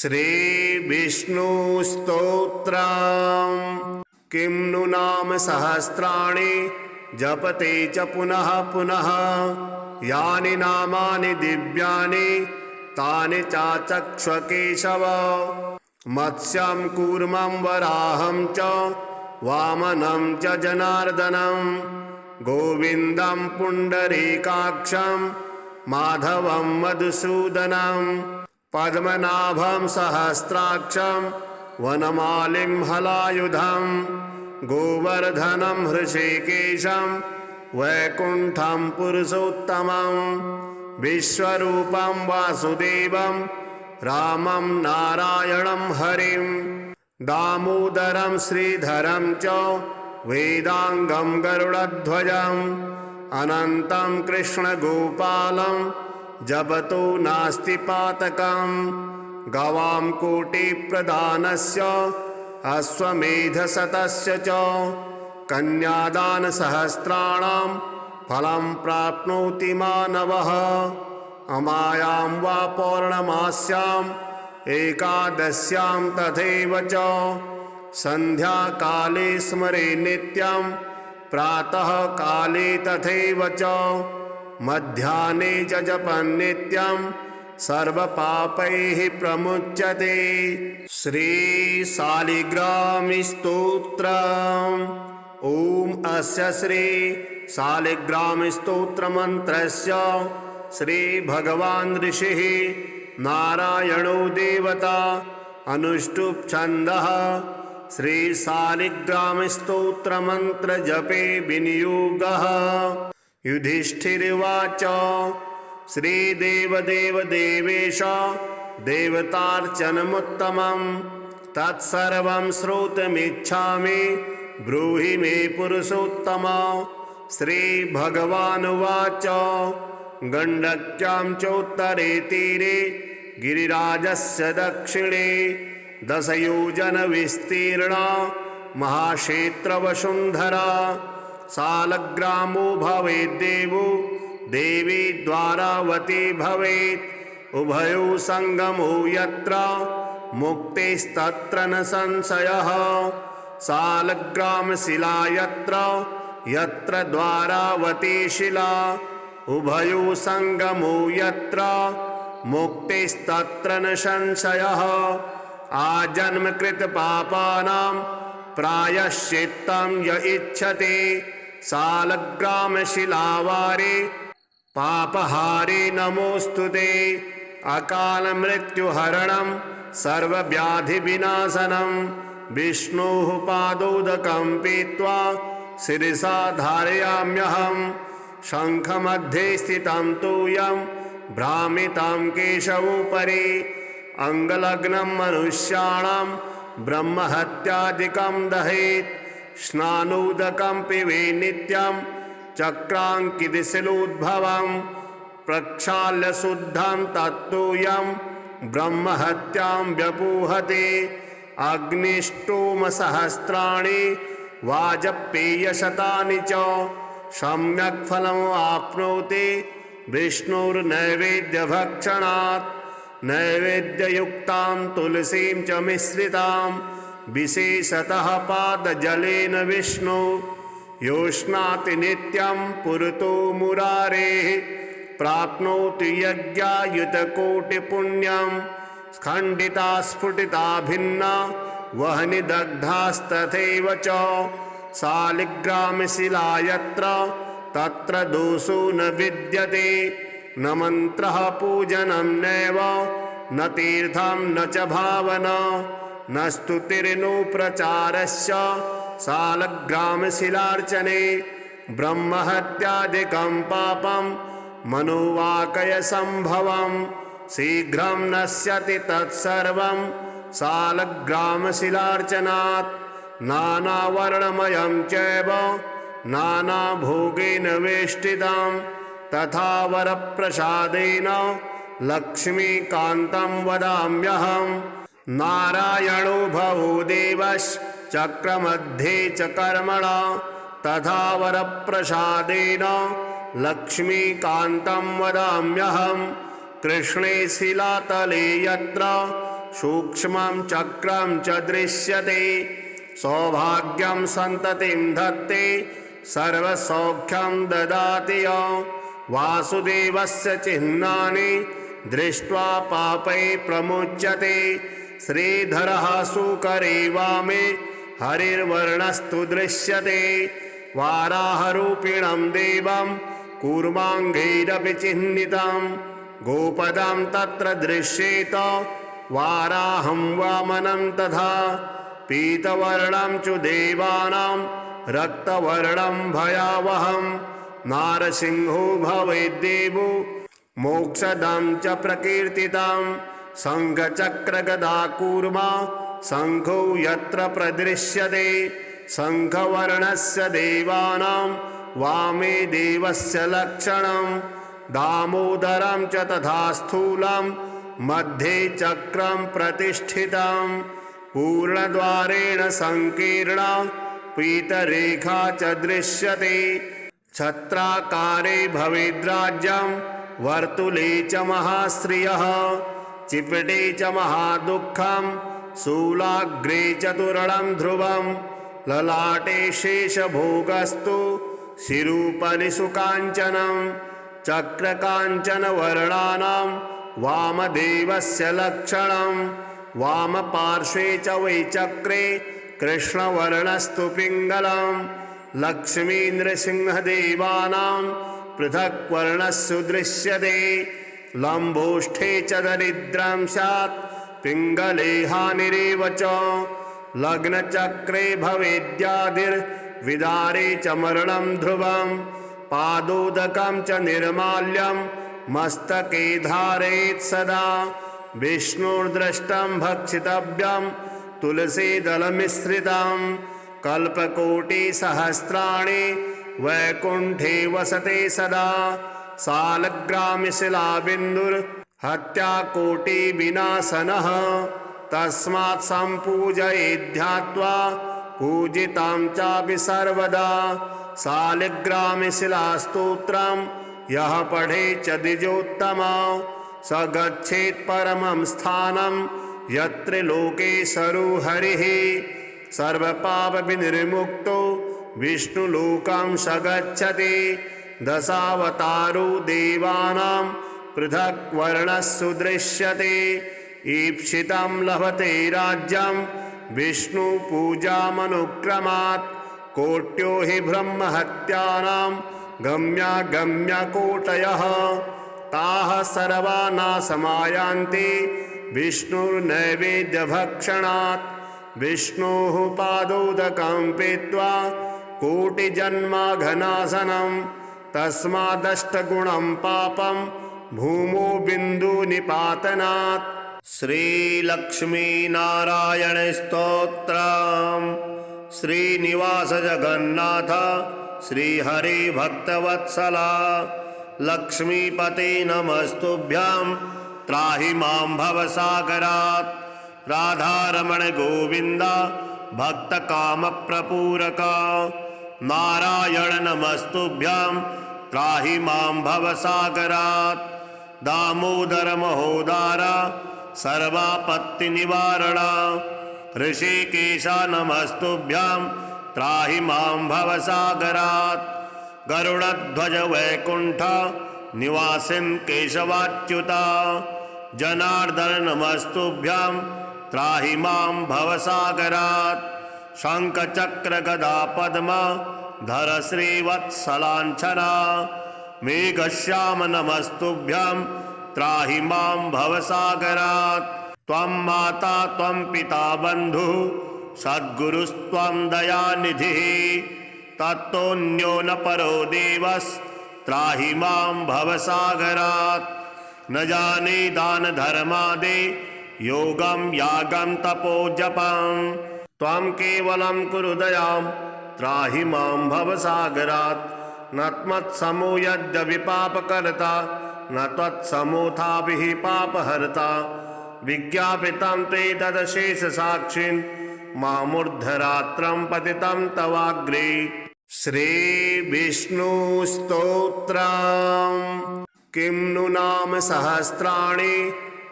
श्रीविष्णुस्तोत्रम् किं नु नाम सहस्राणि जपते च पुनः पुनः यानि नामानि दिव्यानि तानि चाचक्ष केशव। मत्स्यं कूर्मं वराहं च वामनं च जनार्दनं गोविन्दं पुण्डरीकाक्षं माधवं मधुसूदनं पद्मनाभं सहस्राक्षं वनमालिं हलायुधं गोवर्धनं हृषीकेशं वैकुण्ठं पुरुषोत्तमं विश्वरूपं वासुदेवं रामं नारायणं हरिं दामोदरं श्रीधरं च वेदांगं गरुडध्वजम् अनन्तं कृष्णगोपालं जपतो नास्ति पातकम् गवां कोटिप्रदानस्य अश्वमेधशतस्य च कन्यादानसहस्राणां फलं प्राप्नोति मानवः। अमायां वा पौर्णमास्याम् एकादश्यां तथैव च सन्ध्याकाले स्मरे नित्यं प्रातः काले तथैव च मध्याह्ने च जपन् नित्यं सर्वपापैः प्रमुच्यते। श्रीशालिग्रामस्तोत्रम् ॐ अस्य श्री शालिग्रामस्तोत्रमन्त्रस्य श्रीभगवान् ऋषिः नारायणो देवता अनुष्टुप् छन्दः श्रीशालिग्रामस्तोत्रमन्त्रजपे विनियोगः। युधिष्ठिरुवाच श्रीदेवदेवदेवेश देवतार्चनमुत्तमं तत्सर्वं श्रोतुमिच्छामि ब्रूहि मे पुरुषोत्तम। श्रीभगवानुवाच गण्डक्यां चोत्तरे तीरे गिरिराजस्य दक्षिणे दशयोजनविस्तीर्णा महाक्षेत्रवसुन्धरा शालग्रामो भवेद्देवो देवी द्वारावती भवेत् उभयो संगमो यत्र मुक्तिस्तत्र न संशयः। शालग्रामशिला यत्र यत्र द्वारावती शिला उभयो संगमो यत्र मुक्तिस्तत्र न संशयः। आजन्मकृत पापानां प्रायश्चित्तं य इच्छति शालग्रामशिलावारे पापहारे नमोस्तुते। अकाल मृत्युहरणं सर्वव्याधिविनाशनं विष्णोः पादोदकं पीत्वा शिरसा धारयाम्यहं। शङ्खमध्ये स्थितं तूयं भ्रामितं केशवोपरि अङ्गलग्नं मनुष्याणां ब्रह्महत्यादिकं दहेत्। स्नानोदकं पिबे नित्यं चक्राङ्कितशिलोद्भवं प्रक्षाल्य शुद्धं तत्तूयं ब्रह्महत्यां व्यपूहते। अग्निष्टोमसहस्राणि वाजपेयशतानि च सम्यक् फलमाप्नोति विष्णुर्नैवेद्यभक्षणात्। नैवेद्ययुक्तां तुलसीं च मिश्रितां विशेषतः पादजलेन विष्णु योष्णाति नित्यं पुरतो मुरारेः प्राप्नोति यज्ञायुतकोटिपुण्यं। स्खण्डिता स्फुटिता भिन्ना वह्निदग्धास्तथैव च शालिग्रामशिला यत्र तत्र दोषो न विद्यते। न मन्त्रः पूजनं नैव न तीर्थं न च भावना न स्तुतिर्नो प्रचारस्य शालग्रामशिलार्चने। ब्रह्महत्यादिकं पापं मनोवाकयसम्भवं शीघ्रं नश्यति तत्सर्वं शालग्रामशिलार्चनात्। नानावर्णमयं चैव नानाभोगेन वेष्टितं तथा वरप्रसादेन लक्ष्मीकान्तं वदाम्यहं। नारायणो भवो देवश्चक्रमध्ये च कर्मणा तथा वरप्रसादेन लक्ष्मीकान्तं वदाम्यहं। कृष्णे शिलातले यत्र सूक्ष्मं चक्रं च दृश्यते सौभाग्यं सन्ततिं धत्ते सर्वसौख्यं ददाति यो वासुदेवस्य चिह्नानि दृष्ट्वा पापै प्रमुच्यते श्रीधरः सुकरे वामे हरिर्वर्णस्तु दृश्यते वाराहरूपिणं देवं कूर्माङ्गैरपि चिह्नितं गोपदं तत्र दृश्येत वाराहं वामनं तथा पीतवर्णं च देवानां रक्तवर्णं भयावहं नारसिंहो भवेद्देवो मोक्षदं च प्रकीर्तितं शङ्खचक्रगदाकूर्मा शङ्खो यत्र प्रदृश्यते शङ्खवर्णस्य देवानां वामे देवस्य लक्षणं दामोदरं च तथा स्थूलं मध्ये चक्रं प्रतिष्ठितं पूर्णद्वारेण संकीर्णा पीतरेखा च दृश्यते छत्राकारे भवेद्राज्यं वर्तुले च महाश्रियः चिपटे च महादुःखं शूलाग्रे चतुर्णं ध्रुवं ललाटे शेषभोगस्तु शिरूपरि सुकाञ्चनं चक्रकाञ्चनवर्णानां वामदेवस्य लक्षणं वामपार्श्वे च वै चक्रे कृष्णवर्णस्तु पिङ्गलं लक्ष्मीन्द्रसिंहदेवानां पृथक्वर्णस्सु दृश्यते लम्बोष्ठे च दरिद्रं स्यात् पिङ्गले हानिरेव च लग्नचक्रे भवेद्यादिर्विदारे च मरणं ध्रुवं पादोदकं च निर्माल्यं मस्तके धारयेत् सदा विष्णुर्दृष्टं भक्षितव्यं तुलसीदलमिश्रितं कल्पकोटिसहस्राणि वैकुण्ठे वसते सदा सालग्रामशिलाबिन्दुर्हत्याकोटिविनाशनः तस्मात् सम्पूजयेद्ध्यात्वा पूजितां चापि सर्वदा सालग्रामशिलास्तोत्रं यः पठेत् च द्विजोत्तमा स गच्छेत् परमं स्थानं यत्र लोकेशरो हरिः सर्वपापविनिर्मुक्तो विष्णुलोकं स गच्छति दशावतारो देवानां पृथक्वर्णस्सु दृश्यते ईप्सितं लभते राज्यं विष्णुपूजामनुक्रमात् कोट्यो हि ब्रह्महत्यानां गम्यागम्यकोटयः ताः सर्वा नाशमायान्ति विष्णुर्नैवेद्यभक्षणात् विष्णोः पादोदकं पीत्वा कोटिजन्माघनाशनं तस्मादष्टगुणं पापं भूमो बिन्दुनिपातनात् श्रीलक्ष्मीनारायणस्तोत्रम् श्रीनिवास जगन्नाथ श्रीहरिभक्तवत्सला लक्ष्मीपते नमस्तुभ्यां त्राहि मां भवसागरात् राधारमण गोविन्द भक्तकामप्रपूरका नारायण नमस्तुभ्यां त्राहि मां भवसागरात् दामोदर महोदार सर्वापत्तिनिवारणा ऋषिकेश नमस्तुभ्यां त्राहि मां भवसागरात् गरुडध्वज वैकुण्ठ निवासिन् केशवाच्युता जनार्दन नमस्तुभ्यां त्राहि मां भवसागरात् शङ्खचक्रगदा पद्मा धर श्रीवत्सलाञ्छना मेघश्याम नमस्तुभ्यां त्राहि मां भवसागरात् त्वं माता त्वं पिता बन्धुः सद्गुरुस्त्वं दयानिधिः तत्तोऽन्यो न परो देवस्त्राहि मां भवसागरात् न जाने दान धर्मादि योगं यागं तपो जपं त्वं केवलं कुरु दयां त्राहि मां भवसागरात् न त्वत्समो यद्यपि पापकर्ता न त्वत्समोऽथापि पापहर्ता विज्ञापितं ते तदशेषसाक्षिन् मामूर्धरात्रं पतितं तवाग्रे श्रीविष्णुस्तोत्रम् किं नु नाम सहस्राणि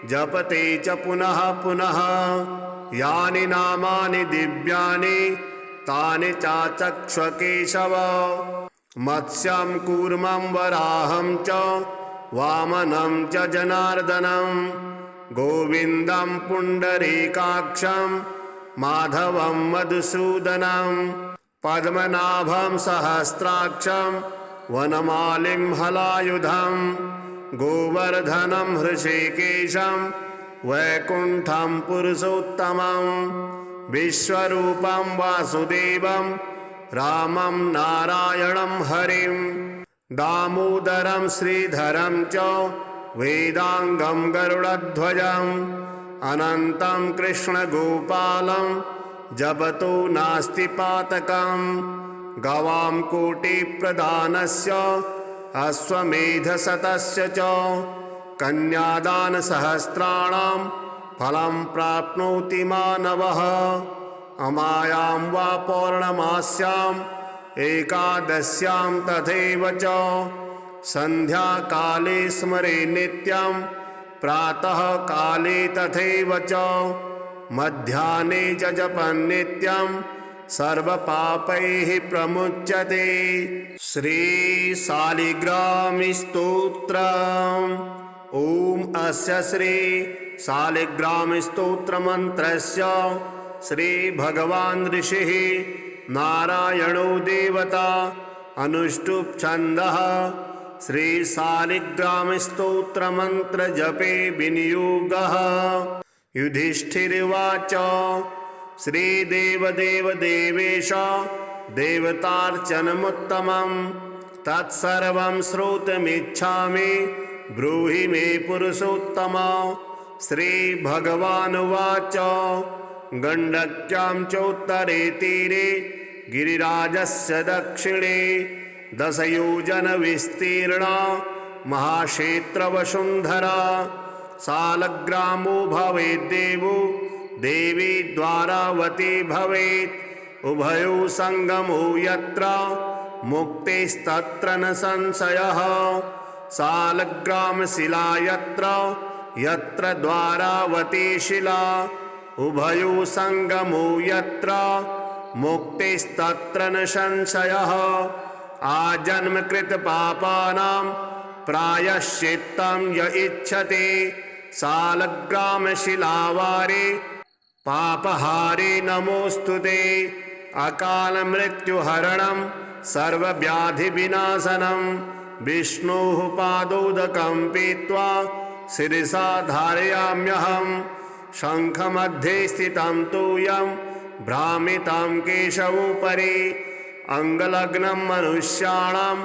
जपते च पुनः पुनः। यानि नामानि दिव्यानि तानि चाचक्ष्व केशव। मत्स्यं कूर्मं वराहं च वामनं च जनार्दनं। गोविन्दं पुण्डरीकाक्षं माधवं मधुसूदनं। पद्मनाभं सहस्राक्षं वनमालिं हलायुधं। गोवर्धनं हृषीकेशं वैकुण्ठं पुरुषोत्तमं। विश्वरूपं वासुदेवं रामं नारायणं हरिं। दामोदरं श्रीधरं च वेदांगं गरुडध्वजम्। अनन्तं कृष्णगोपालं जपतो नास्ति पातकम्। गवां कोटिप्रदानस्य अश्वमेधशतस्य च कन्यादानसहस्राणां फलं प्राप्नोति मानवः। अमायां वा पौर्णमास्याम् एकादश्यां तथैव च सन्ध्याकाले स्मरे नित्यं प्रातः काले तथैव च मध्याह्ने च जपन् नित्यं सर्वपापैः प्रमुच्यते। श्रीशालिग्रामस्तोत्रम्। ॐ अस्य श्री शालिग्रामस्तोत्रमन्त्रस्य श्रीभगवान् ऋषिः नारायणो देवता अनुष्टुप् छन्दः। श्रीशालिग्रामस्तोत्रमन्त्रजपे विनियोगः। युधिष्ठिरुवाच श्रीदेवदेवदेवेश देवतार्चनमुत्तमं तत्सर्वं श्रोतुमिच्छामि ब्रूहि मे पुरुषोत्तम। श्रीभगवानुवाच गण्डक्यां चोत्तरे तीरे गिरिराजस्य दक्षिणे 10 योजनविस्तीर्णा महाक्षेत्रवसुन्धरा। शालग्रामो भवेद्देवो देवी द्वारावती भवेत्। उभयो संगमो यत्र मुक्तिस्तत्र न संशयः। शालग्रामशिला यत्र यत्र द्वारावती शिला। उभयो संगमो यत्र मुक्तिस्तत्र न संशयः। आजन्मकृत पापानां प्रायश्चित्तं य इच्छति शालग्रामशिलावारे पापहारे नमोस्तुते। अकाल मृत्युहरणं सर्वव्याधिविनाशनं विष्णोः पादोदकं पीत्वा शिरसा धारयाम्यहं। शङ्खमध्ये स्थितं तोयं भ्रामितं केशवोपरि। अंगलग्नं मनुष्याणां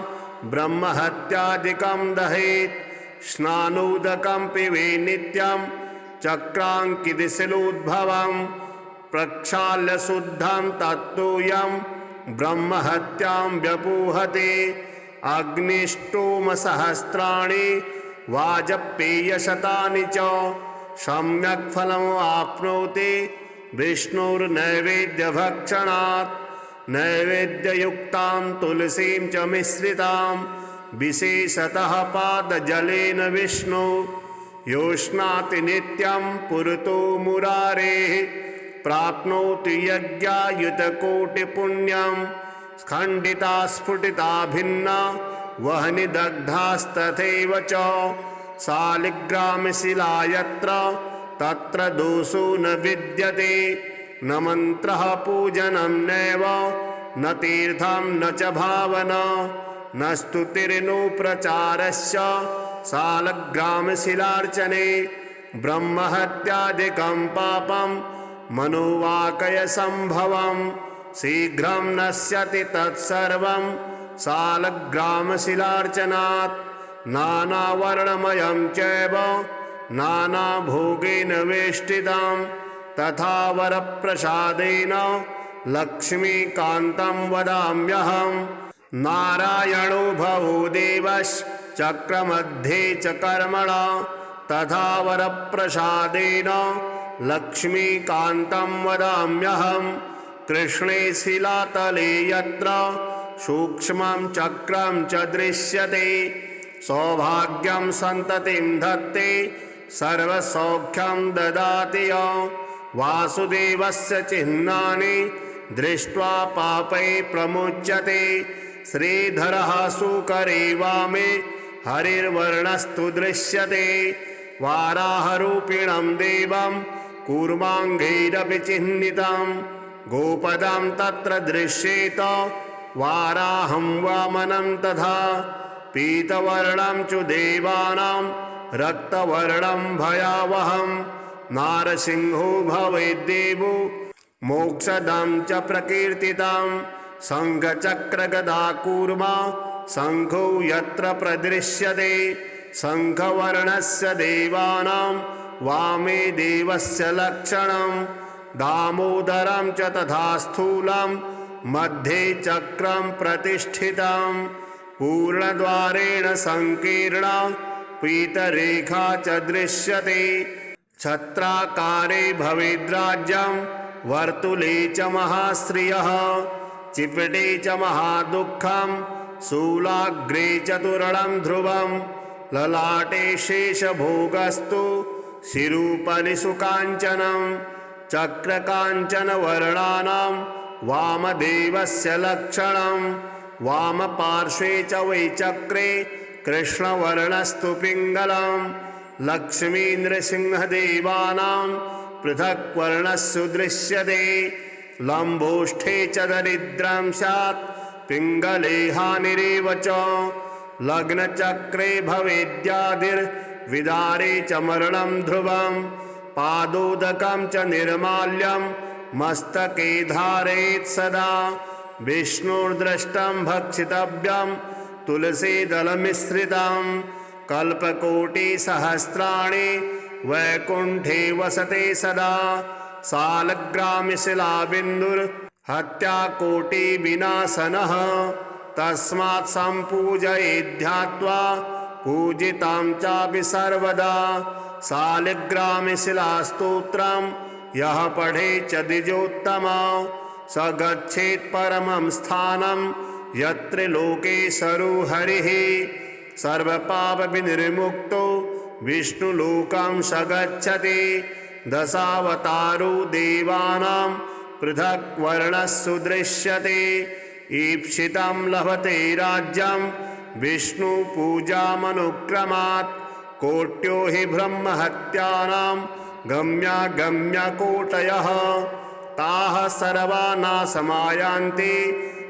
ब्रह्महत्यादिकं दहेत्। स्नानोदकं पिबे नित्यं चक्राङ्कितशिलोद्भवं। प्रक्षाल्य शुद्धं तत्तोयं ब्रह्महत्यां व्यपूहते। अग्निष्टोमसहस्राणि वाजपेयशतानि च सम्यक् फलम् आप्नोति विष्णुर्नैवेद्यभक्षणात्। नैवेद्ययुक्तां तुलसीं च मिश्रितां विशेषतः पादजलेन विष्णु योष्णाति नित्यं पुरतो मुरारेः। प्राप्नोति यज्ञायुतकोटिपुण्यं। स्खण्डिता स्फुटिता भिन्ना वह्नि दग्धास्तथैव च। शालिग्रामशिला यत्र तत्र दोषो न विद्यते। न मन्त्रः पूजनं नैव न तीर्थं न च भावना न स्तुतिर्नो प्रचारस्य शालग्रामशिलार्चने। ब्रह्महत्यादिकं पापं मनोवाकयसम्भवं शीघ्रं नश्यति तत्सर्वं शालग्रामशिलार्चनात्। नानावर्णमयं चैव नानाभोगेन वेष्टितं तथा वरप्रसादेन लक्ष्मीकान्तं वदाम्यहं। नारायणो भवो देवश्चक्रमध्ये च कर्मणा तथा वरप्रसादेन लक्ष्मीकान्तं वदाम्यहं। कृष्णे शिलातले यत्र सूक्ष्मं चक्रं च दृश्यते सौभाग्यं सन्ततिं धत्ते सर्वसौख्यं ददाति यो वासुदेवस्य चिह्नानि दृष्ट्वा पापै प्रमुच्यते श्रीधरः सुकरे वामे हरिर्वर्णस्तु दृश्यते वाराहरूपिणं देवं कूर्माङ्गैरपि चिह्नितं गोपदं तत्र दृश्येत वाराहं वामनं तथा पीतवर्णं च देवानां रक्तवर्णं भयावहं नारसिंहो भवेद्देवो मोक्षदं च प्रकीर्तितं शङ्खचक्रगदाकूर्मा शङ्खो यत्र प्रदृश्यते शङ्खवर्णस्य देवानां वामे देवस्य लक्षणं दामोदरं च तथा स्थूलं मध्ये चक्रं प्रतिष्ठितं पूर्णद्वारेण संकीर्णा पीतरेखा च दृश्यते छत्राकारे भवेद्राज्यं वर्तुले च महाश्रियः चिपटे च महादुःखं शूलाग्रे चतुर्णं ध्रुवं ललाटे शेषभोगस्तु शिरूपरि सुकाञ्चनं चक्रकाञ्चनवर्णानां वामदेवस्य लक्षणं वामपार्श्वे च वै चक्रे कृष्णवर्णस्तु पिङ्गलं लक्ष्मीन्द्रसिंहदेवानां पृथक् वर्णस्सु दृश्यते लम्बोष्ठे च दरिद्रं स्यात् पिङ्गले हानिरेव च लग्नचक्रे भवेद्यादिर्विदारे च मरणं ध्रुवं पादोदकं च निर्माल्यं मस्तके धारयेत् सदा विष्णुर्दृष्टं भक्षितव्यं तुलसीदलमिश्रितं कल्पकोटिसहस्राणि वैकुण्ठे वसते सदा सालग्रामशिलाबिन्दुर्हत्याकोटिविनाशनः तस्मात् सम्पूजयेद्ध्यात्वा पूजितां चापि सर्वदा सालग्रामशिलास्तोत्रं यः पठे च द्विजोत्तमा स गच्छेत् परमं स्थानं यत्र लोकेशरो हरिः सर्वपापविनिर्मुक्तो विष्णुलोकं स गच्छति दशावतारो देवानां पृथक् वर्णस्सु दृश्यते ईप्सितं लभते राज्यं विष्णुपूजामनुक्रमात् कोट्यो हि ब्रह्महत्यानां गम्यागम्यकोटयः ताः सर्वा नाशमायान्ति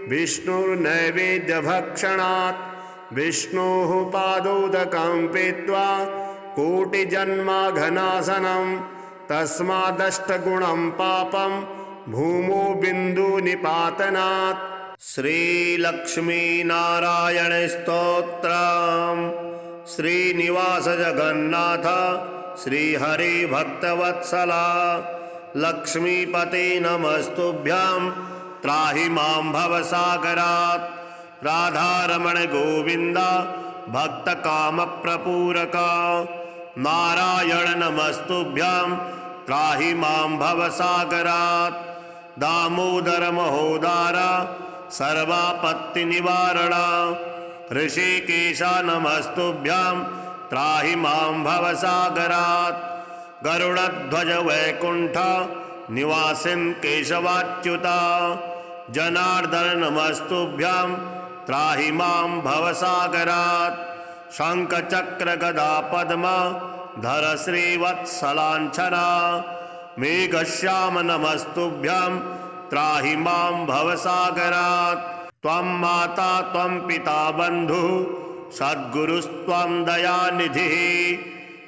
विष्णुर्नैवेद्यभक्षणात् विष्णोः पादोदकं पीत्वा कोटिजन्माघनाशनं तस्मादष्टगुणं पापं भूमो बिन्दुनिपातनात् श्रीलक्ष्मीनारायणस्तोत्रम् श्रीनिवास जगन्नाथ श्रीहरिभक्तवत्सला लक्ष्मीपते नमस्तुभ्यं त्राहि मां भवसागरात् राधारमण गोविन्द भक्तकामप्रपूरक नारायण नमस्तुभ्यं त्राहि मां भवसागरात् दामोदर महोदार सर्वापत्तिनिवारण ऋषिकेश नमस्तुभ्यं त्राहि मां भवसागरात् गरुडध्वज वैकुण्ठ निवासिन् केशवाच्युता जनार्दन नमस्तुभ्यं त्राहि मां भवसागरात् शङ्खचक्रगदा पद्म धर श्रीवत्सलाञ्छना मेघश्याम नमस्तुभ्यं त्राहि मां भवसागरात् त्वं माता त्वं पिता बन्धुः सद्गुरुस्त्वं दयानिधिः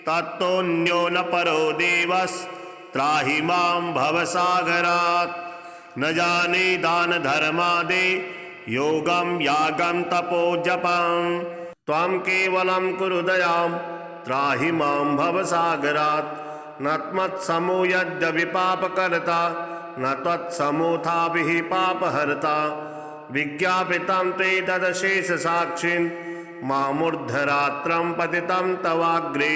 तत्तोऽन्यो न परो देवस्त्राहि मां भवसागरात् न जाने दान धर्मादि योगं यागं तपो जपं त्वं केवलं कुरु दयां त्राहि मां भवसागरात् न त्वत्समो यद्यपि पापकर्ता न त्वत्समोऽथापि पापहर्ता विज्ञापितं ते तदशेषसाक्षिन् मामूर्धरात्रं पतितं तवाग्रे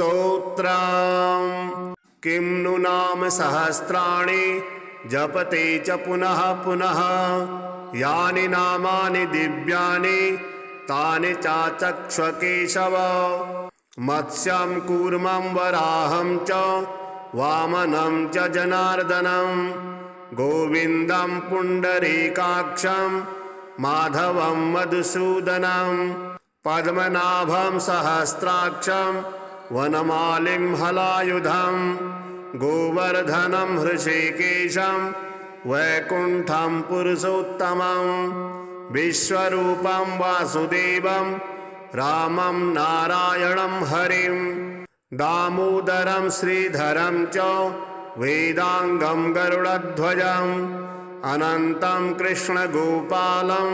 श्रीविष्णुस्तोत्रम् किं नु नाम सहस्राणि जपते च पुनः पुनः यानि नामानि दिव्यानि तानि चाचक्ष्व केशव। मत्स्यं कूर्मं वराहं च वामनं च जनार्दनं गोविन्दं पुण्डरीकाक्षं माधवं मधुसूदनं पद्मनाभं सहस्राक्षं वनमालिं हलायुधं गोवर्धनं हृषीकेशं वैकुण्ठं पुरुषोत्तमं विश्वरूपं वासुदेवं रामं नारायणं हरिं दामोदरं श्रीधरं च वेदांगं गरुडध्वजम् अनन्तं कृष्णगोपालं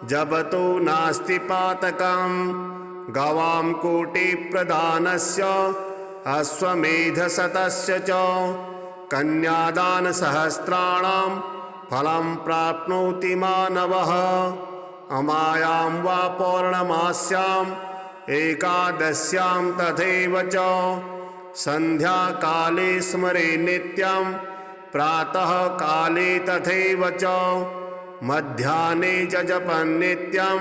जपतो नास्ति पातकम् गवां कोटिप्रदानस्य अश्वमेधशतस्य च कन्यादानसहस्राणां फलं प्राप्नोति मानवः। अमायां वा पौर्णमास्याम् एकादश्यां तथैव च सन्ध्याकाले स्मरे नित्यं प्रातः काले तथैव च मध्याह्ने च जपन् नित्यं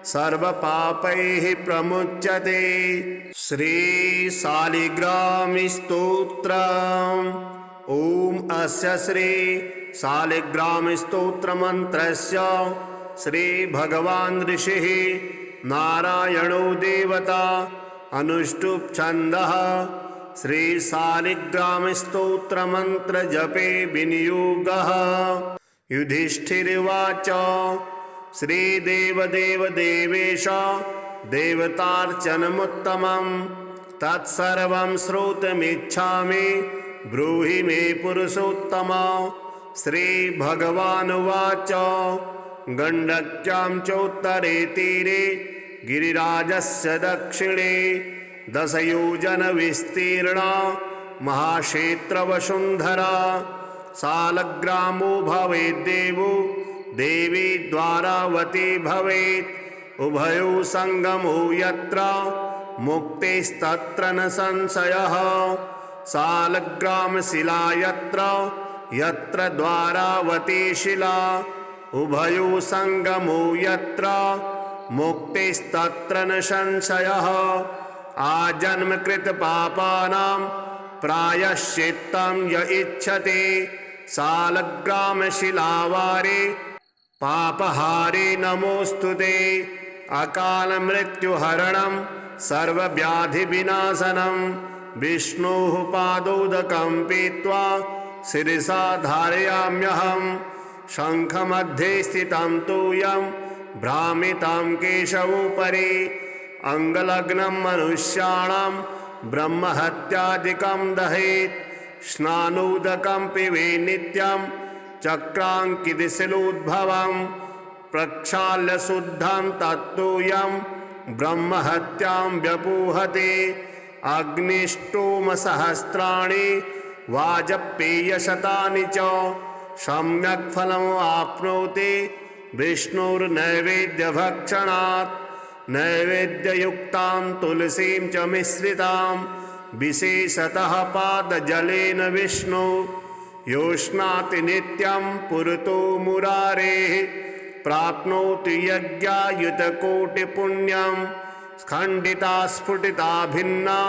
सर्वपापैः प्रमुच्यते। श्रीशालिग्रामस्तोत्रम्। ॐ अस्य श्री शालिग्रामस्तोत्रमन्त्रस्य श्रीभगवान् ऋषिः नारायणो देवता अनुष्टुप् छन्दः श्रीशालिग्रामस्तोत्रमन्त्रजपे विनियोगः। युधिष्ठिरुवाच श्रीदेवदेव देवेश देवतार्चनमुत्तमं तत्सर्वं श्रोतुमिच्छामि ब्रूहि मे पुरुषोत्तम। श्रीभगवानुवाच गण्डक्यां चोत्तरे तीरे गिरिराजस्य दक्षिणे दशयोजनविस्तीर्णा महाक्षेत्रवसुन्धरा शालग्रामो भवेद्देवो देवी द्वारावती भवेत् उभयो संगमो यत्र मुक्तिस्तत्र न संशयः। शालग्रामशिला यत्र यत्र द्वारावती शिला उभयो संगमो यत्र मुक्तिस्तत्र न संशयः। आजन्मकृत पापानां प्रायश्चित्तं य इच्छति शालग्रामशिलावारे पापहारे नमोस्तुते। अकालमृत्युहरणं सर्वव्याधिविनाशनं विष्णोः पादोदकं पीत्वा शिरसा धारयाम्यहं। शङ्खमध्ये स्थितं तूयं भ्रामितं केशवोपरि अङ्गलग्नं मनुष्याणां ब्रह्महत्यादिकं दहेत्। स्नानोदकं पिबे नित्यं चक्राङ्कितशिलोद्भवं प्रक्षाल्य शुद्धं तत्तूयं ब्रह्महत्यां व्यपूहते। अग्निष्टोमसहस्राणि वाजपेयशतानि च सम्यक् फलम् आप्नोति विष्णुर्नैवेद्यभक्षणात्। नैवेद्ययुक्तां तुलसीं च मिश्रितां विशेषतः पादजलेन विष्णु योष्णाति नित्यं पुरतो मुरारेः प्राप्नोति यज्ञायुतकोटिपुण्यं। स्खण्डिता स्फुटिता भिन्ना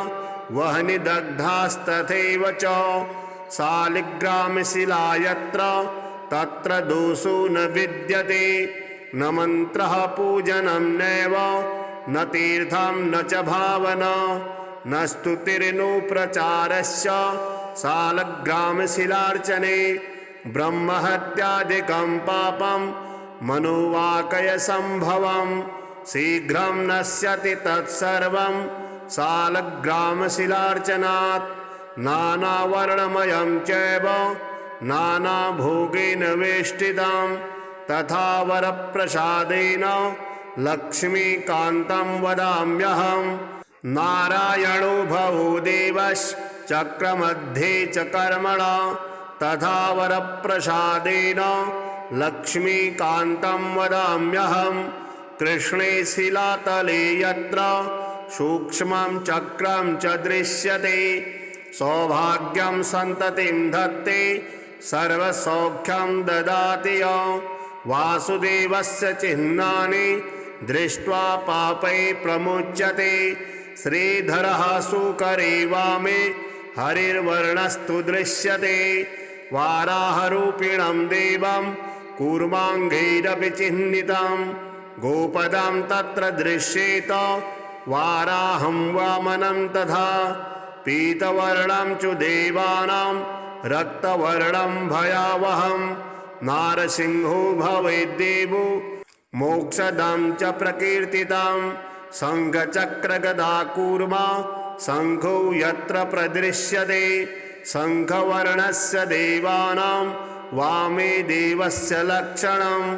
वह्नि दग्धास्तथैव च शालिग्रामशिला यत्र तत्र दोषो न विद्यते। न मन्त्रः पूजनं नैव न तीर्थं न च भावना न स्तुतिर्नो प्रचारस्य शालग्रामशिलार्चने। ब्रह्महत्यादिकं पापं मनोवाकयसम्भवं शीघ्रं नश्यति तत्सर्वं शालग्रामशिलार्चनात्। नानावर्णमयं चैव नानाभोगेन वेष्टितं तथा वरप्रसादेन लक्ष्मीकान्तं वदाम्यहम्। नारायणो भवो देवश्चक्रमध्ये च कर्मणा तथा वरप्रसादेन लक्ष्मीकान्तं वदाम्यहम्। कृष्णे शिलातले यत्र सूक्ष्मं चक्रं च दृश्यते सौभाग्यं सन्ततिं धत्ते सर्वसौख्यं ददाति। वासुदेवस्य चिह्नानि दृष्ट्वा पापै प्रमुच्यते। श्रीधरः सुकरे वामे हरिर्वर्णस्तु दृश्यते। वाराहरूपिणं देवं कूर्माङ्गैरपि चिह्नितं। गोपदं तत्र दृश्येत वाराहं वामनं तथा। पीतवर्णं च देवानां रक्तवर्णं भयावहं। नारसिंहो भवेद्देवो मोक्षदं च प्रकीर्तितं। शङ्खचक्रगदाकूर्मा शङ्खो यत्र प्रदृश्यते। शङ्खवर्णस्य देवानां वामे देवस्य लक्षणं।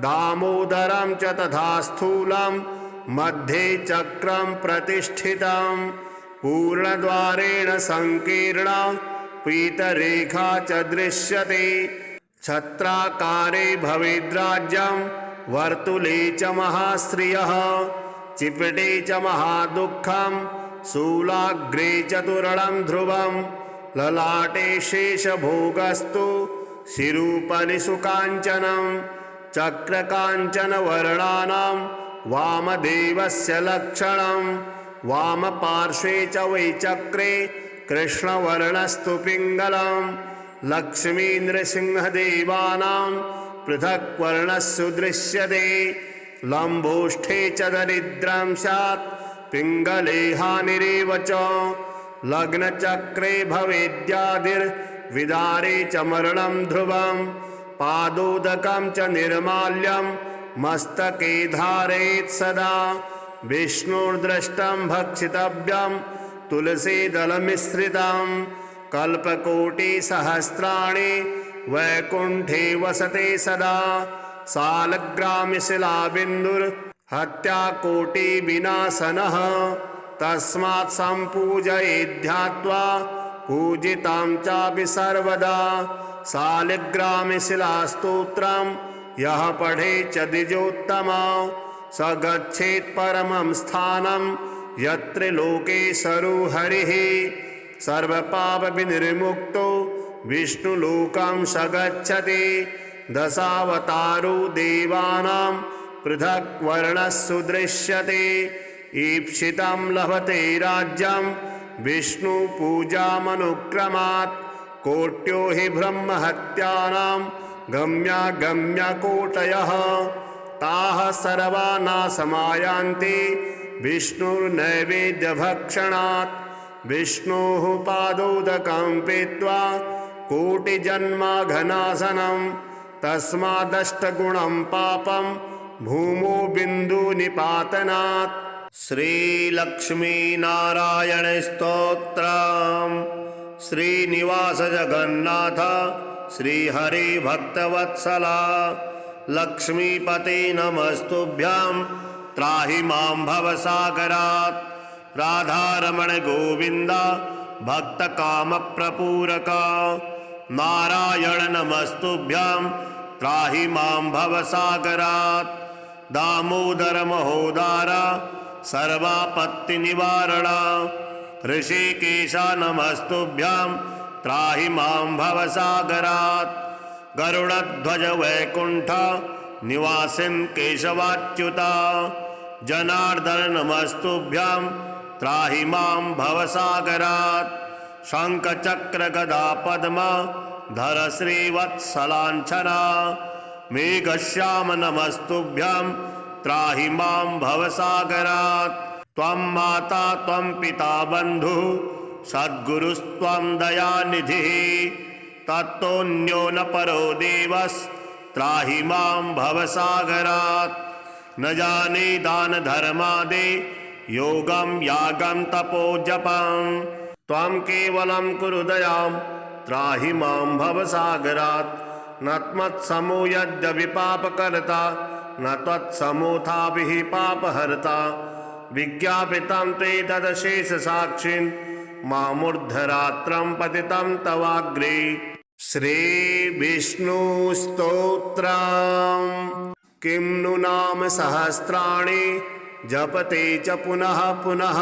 दामोदरं च तथा स्थूलं मध्ये चक्रं प्रतिष्ठितं। पूर्णद्वारेण संकीर्णा पीतरेखा च दृश्यते। छत्राकारे भवेद्राज्यं वर्तुले च महाश्रियः। चिपटे च महादुःखं शूलाग्रे चतुर्णं ध्रुवं। ललाटे शेषभोगस्तु शिरूपरि सुकाञ्चनं। चक्रकाञ्चनवर्णानां वामदेवस्य लक्षणं। वामपार्श्वे च वै चक्रे कृष्णवर्णस्तु पिङ्गलं। लक्ष्मीनृसिंहदेवानां पृथक् वर्णस्सु दृश्यते। लम्बोष्ठे च दरिद्रं स्यात् पिङ्गले हानिरेव च। लग्नचक्रे भवेद्यादिर्विदारे च मरणं ध्रुवं। पादोदकं च निर्माल्यं मस्तके धारयेत् सदा। विष्णुर्दृष्टं भक्षितव्यं तुलसीदलमिश्रितं। कल्पकोटिसहस्राणि वैकुण्ठे वसते सदा। सालग्रामशिलाबिन्दुर्हत्याकोटिविनाशनः। तस्मात् सम्पूजयेद्ध्यात्वा पूजितां चापि सर्वदा। शालिग्रामशिलास्तोत्रं यः पठेत् च द्विजोत्तमा। स गच्छेत् परमं स्थानं यत्र लोकेशरो हरिः। सर्वपापविनिर्मुक्तो विष्णुलोकं स गच्छति। दशावतारो देवानां पृथक् वर्णस्सु दृश्यते। ईप्सितं लभते राज्यं विष्णुपूजामनुक्रमात्। कोट्यो हि ब्रह्महत्यानां गम्यागम्यकोटयः। ताः सर्वा नाशमायान्ति विष्णुर्नैवेद्यभक्षणात्। विष्णोः पादोदकं पीत्वा कोटिजन्माघनाशनं। तस्मादष्टगुणं पापं भूमो बिन्दुनिपातनात्। श्रीलक्ष्मीनारायणस्तोत्रम्। श्रीनिवास जगन्नाथ श्रीहरि भक्तवत्सला। लक्ष्मीपते नमस्तुभ्यं त्राहि मां भवसागरात्। राधारमण गोविन्द भक्तकामप्रपूरका। नारायण नमस्तुभ्यं त्राहि मां भवसागरात्। दामोदर महोदार सर्वापत्तिनिवारणा। ऋषिकेश नमस्तुभ्यं त्राहि मां भवसागरात्। गरुडध्वज वैकुण्ठ निवासिन् केशवाच्युता। जनार्दन नमस्तुभ्यं त्राहि मां भवसागरात्। शङ्खचक्रगदा पद्म धर श्रीवत्सलाञ्छना। मेघश्याम नमस्तुभ्यं त्राहि मां भवसागरात्। त्वं माता त्वं पिता बन्धुः सद्गुरुस्त्वं दयानिधिः। तत्तोऽन्यो न परो देवस्त्राहि मां भवसागरात्। न जाने दानधर्मादि योगं यागं तपो जपं। त्वं केवलं कुरु दयां त्राहि मां भवसागरात्। न त्वत्समो यद्यपि पापकर्ता न त्वत्समोऽथापि पापहर्ता। विज्ञापितं ते तदशेषसाक्षिन् मामूर्धरात्रं पतितं तवाग्रे। श्रीविष्णुस्तोत्रम्। किं नु नाम सहस्राणि जपते च पुनः पुनः।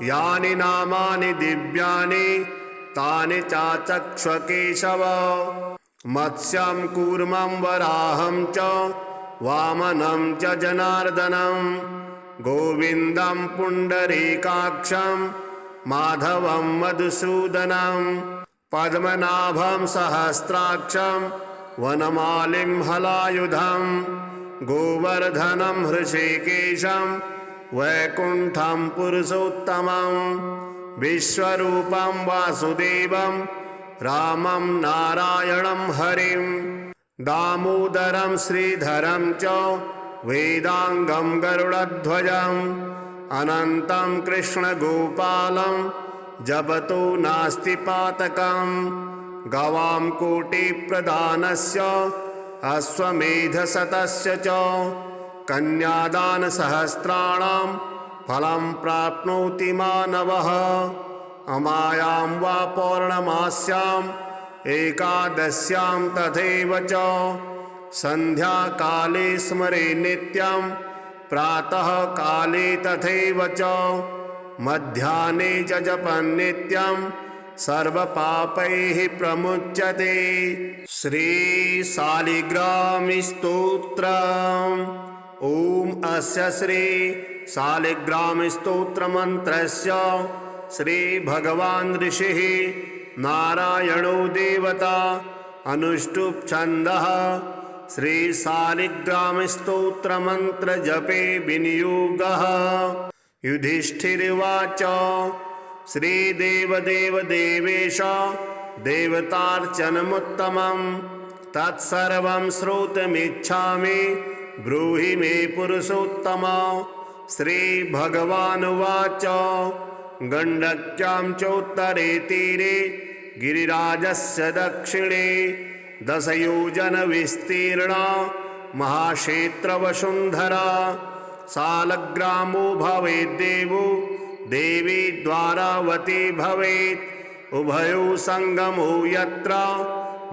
यानि नामानि दिव्यानि तानि चाचक्ष्व केशव। मत्स्यं कूर्मं वराहं च वामनं च जनार्दनं गोविन्दं पुण्डरीकाक्षं माधवं मधुसूदनं पद्मनाभं सहस्राक्षं वनमालिं हलायुधं गोवर्धनं हृषीकेशं वैकुण्ठं पुरुषोत्तमं विश्वरूपं वासुदेवं रामं नारायणं हरिं दामोदरं श्रीधरं च वेदांगं गरुडध्वजम् अनन्तं कृष्णगोपालं जपतो नास्ति पातकं गवां कोटिप्रदानस्य अश्वमेधशतस्य च कन्यादानसहस्राणां फलं प्राप्नोति मानवः अमायां वा पौर्णमास्याम् एकादश्यां तथैव च सन्ध्याकाले स्मरे नित्यं प्रातः काले तथैव च मध्याह्ने च जपन् नित्यं सर्वपापैः प्रमुच्यते। श्रीशालिग्रामस्तोत्रम्। ॐ अस्य श्री शालिग्रामस्तोत्रमन्त्रस्य श्रीभगवान् ऋषिः नारायणो देवता अनुष्टुप् छन्दः श्रीशालिग्रामस्तोत्रमन्त्रजपे विनियोगः। युधिष्ठिरुवाच श्रीदेवदेव देवेश देवतार्चनमुत्तमं तत्सर्वं श्रोतुमिच्छामि ब्रूहि मे पुरुषोत्तम। श्रीभगवानुवाच गण्डक्यां चोत्तरे तीरे गिरिराजस्य दक्षिणे दशयोजनविस्तीर्णा महाक्षेत्रवसुन्धरा शालग्रामो भवेद्देवो देवी द्वारावती भवेत् उभयो संगमो यत्र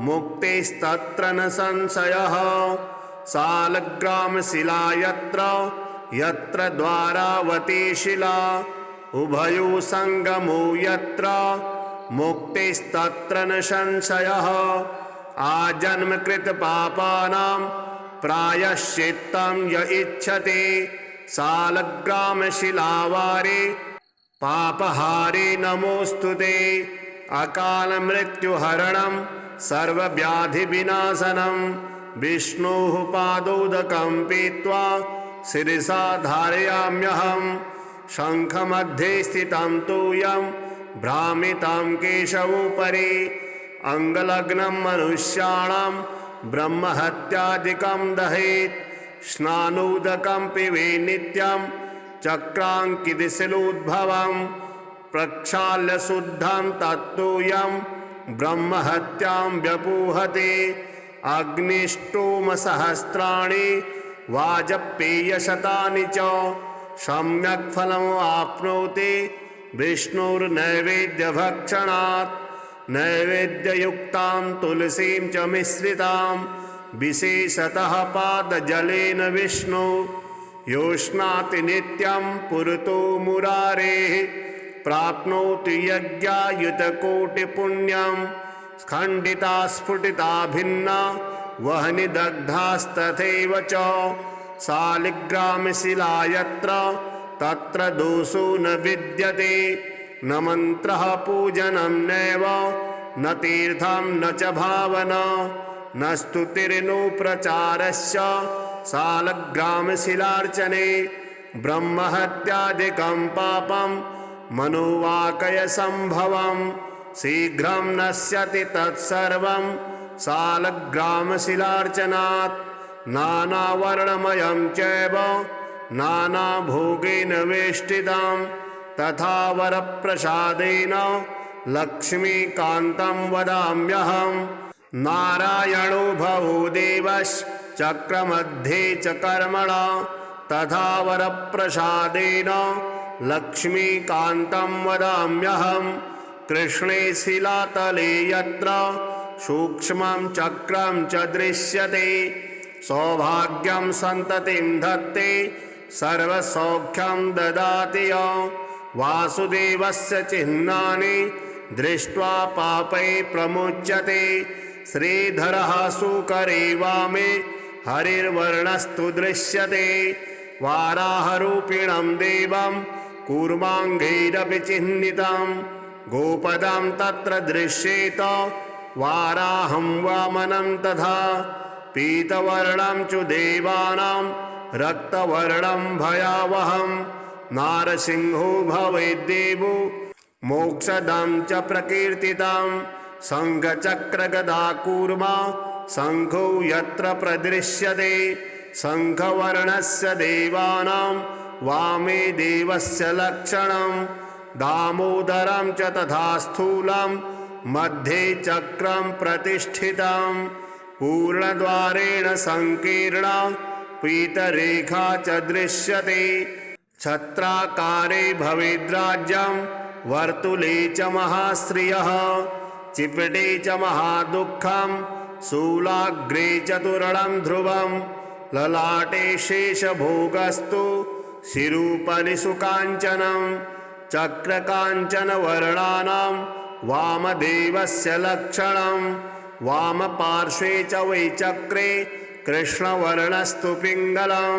मुक्तिस्तत्र न संशयः शालग्रामशिला यत्र यत्र द्वारावती शिला उभयो संगमो यत्र मुक्तिस्तत्र न संशयः आजन्मकृत पापानां प्रायश्चित्तं य इच्छति शालग्रामशिलावारे पापहारे नमोस्तुते अकालमृत्युहरणं सर्वव्याधिविनाशनं विष्णोः पादोदकं पीत्वा शिरसा धारयाम्यहं शङ्खमध्ये स्थितं तूयं भ्रामितं केशवोपरि अंगलग्नं मनुष्याणां ब्रह्महत्यादिकं दहेत् स्नानोदकं पिबे नित्यं चक्राङ्कितशिलोद्भवं प्रक्षाल्य शुद्धं तत्तूयं ब्रह्महत्यां व्यपूहते अग्निष्टोमसहस्राणि वाजपेयशतानि च सम्यक् फलम् आप्नोति विष्णुर्नैवेद्यभक्षणात् नैवेद्ययुक्तां तुलसीं च मिश्रितां विशेषतः पादजलेन विष्णु योष्णाति नित्यं पुरतो मुरारेः प्राप्नोति यज्ञायुतकोटिपुण्यं स्खण्डिता स्फुटिता भिन्ना वह्नि दग्धास्तथैव च शालिग्रामशिला यत्र तत्र दोषो न विद्यते न मन्त्रः पूजनं नैव न तीर्थं न च भावना न स्तुतिर्नो प्रचारस्य शालग्रामशिलार्चने ब्रह्महत्यादिकं पापं मनोवाकयसम्भवं शीघ्रं नश्यति तत्सर्वं शालग्रामशिलार्चनात् नानावर्णमयं चैव नानाभोगेन वेष्टितं तथा वरप्रसादेन लक्ष्मीकान्तं वदाम्यहं नारायणो भवो देवश्चक्रमध्ये च कर्मणा तथा वरप्रसादेन लक्ष्मीकान्तं वदाम्यहं कृष्णे शिलातले यत्र सूक्ष्मं चक्रं च दृश्यते सौभाग्यं सन्ततिं धत्ते सर्वसौख्यं ददाति य वासुदेवस्य चिह्नानि दृष्ट्वा पापै प्रमुच्यते श्रीधरः सुकरे वामे हरिर्वर्णस्तु दृश्यते वाराहरूपिणं देवं कूर्माङ्गैरपि चिह्नितं गोपदं तत्र दृश्येत वाराहं वामनं तथा पीतवर्णं च देवानां रक्तवर्णं भयावहं नारसिंहो भवेद्देवो मोक्षदं च प्रकीर्तितं शङ्खचक्रगदाकूर्मा शङ्खो यत्र प्रदृश्यते शङ्खवर्णस्य देवानां वामे देवस्य लक्षणं दामोदरं च तथा स्थूलं मध्ये चक्रं प्रतिष्ठितं पूर्णद्वारेण संकीर्णा पीतरेखा च दृश्यते छत्राकारे भवेद्राज्यं वर्तुले च महाश्रियः चिपटे च महादुःखं शूलाग्रे चतुर्णं ध्रुवं ललाटे शेषभोगस्तु शिरूपरि सुकाञ्चनं चक्रकाञ्चनवर्णानां वामदेवस्य लक्षणं वामपार्श्वे च वै चक्रे कृष्णवर्णस्तु पिङ्गलं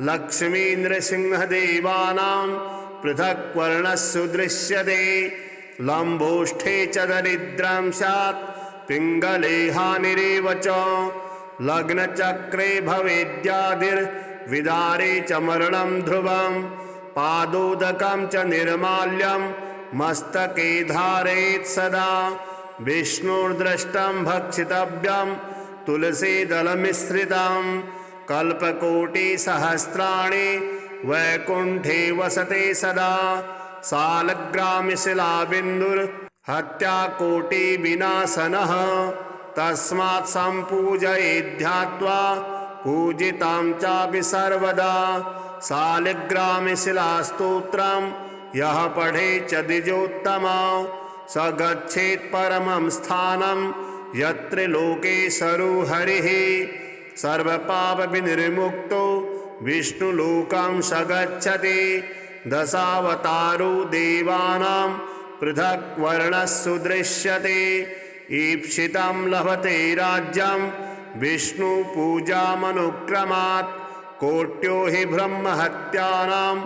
लक्ष्मीन्द्रसिंहदेवानां पृथक् वर्णस्सु दृश्यते लम्बोष्ठे च दरिद्रं स्यात् पिङ्गले हानिरेव च लग्नचक्रे भवेद्यादिर्विदारे च मरणं ध्रुवं पादोदकं च निर्माल्यं मस्तके धारयेत् सदा विष्णुर्दृष्टं भक्षितव्यं तुलसीदलमिश्रितं कल्पकोटिसहस्राणि वैकुण्ठे वसते सदा सालग्रामशिलाबिन्दुर्हत्याकोटिविनाशनः तस्मात् सम्पूजयेद्ध्यात्वा पूजितां चापि सर्वदा सालग्रामशिलास्तोत्रं यः पठेत् च द्विजोत्तमा स गच्छेत् परमं स्थानं यत्र लोकेशरो हरिः सर्वपापविनिर्मुक्तो विष्णुलोकं स गच्छति दशावतारो देवानां पृथक् वर्णस्सु दृश्यते ईप्सितं लभते राज्यं विष्णुपूजामनुक्रमात् कोट्यो हि ब्रह्महत्यानां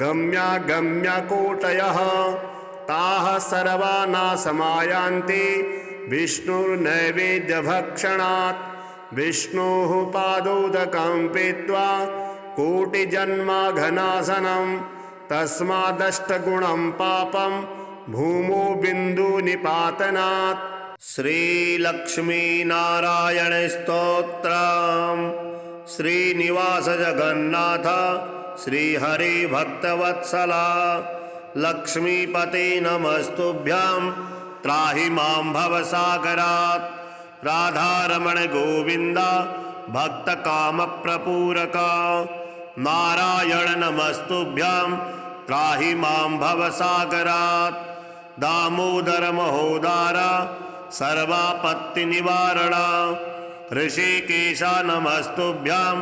गम्यागम्यकोटयः ताः सर्वा नाशमायान्ति विष्णुर्नैवेद्यभक्षणात् विष्णोः पादोदकं पीत्वा कोटिजन्माघनाशनं तस्मादष्टगुणं पापं भूमो बिन्दुनिपातनात् श्रीलक्ष्मीनारायणस्तोत्रम् श्रीनिवास जगन्नाथ श्रीहरिभक्तवत्सला लक्ष्मीपते नमस्तुभ्यां त्राहि मां भवसागरात् राधारमण गोविन्द भक्तकामप्रपूरका नारायण नमस्तुभ्यां त्राहि मां भवसागरात् दामोदर महोदार सर्वापत्तिनिवारणा ऋषिकेशा नमस्तुभ्यां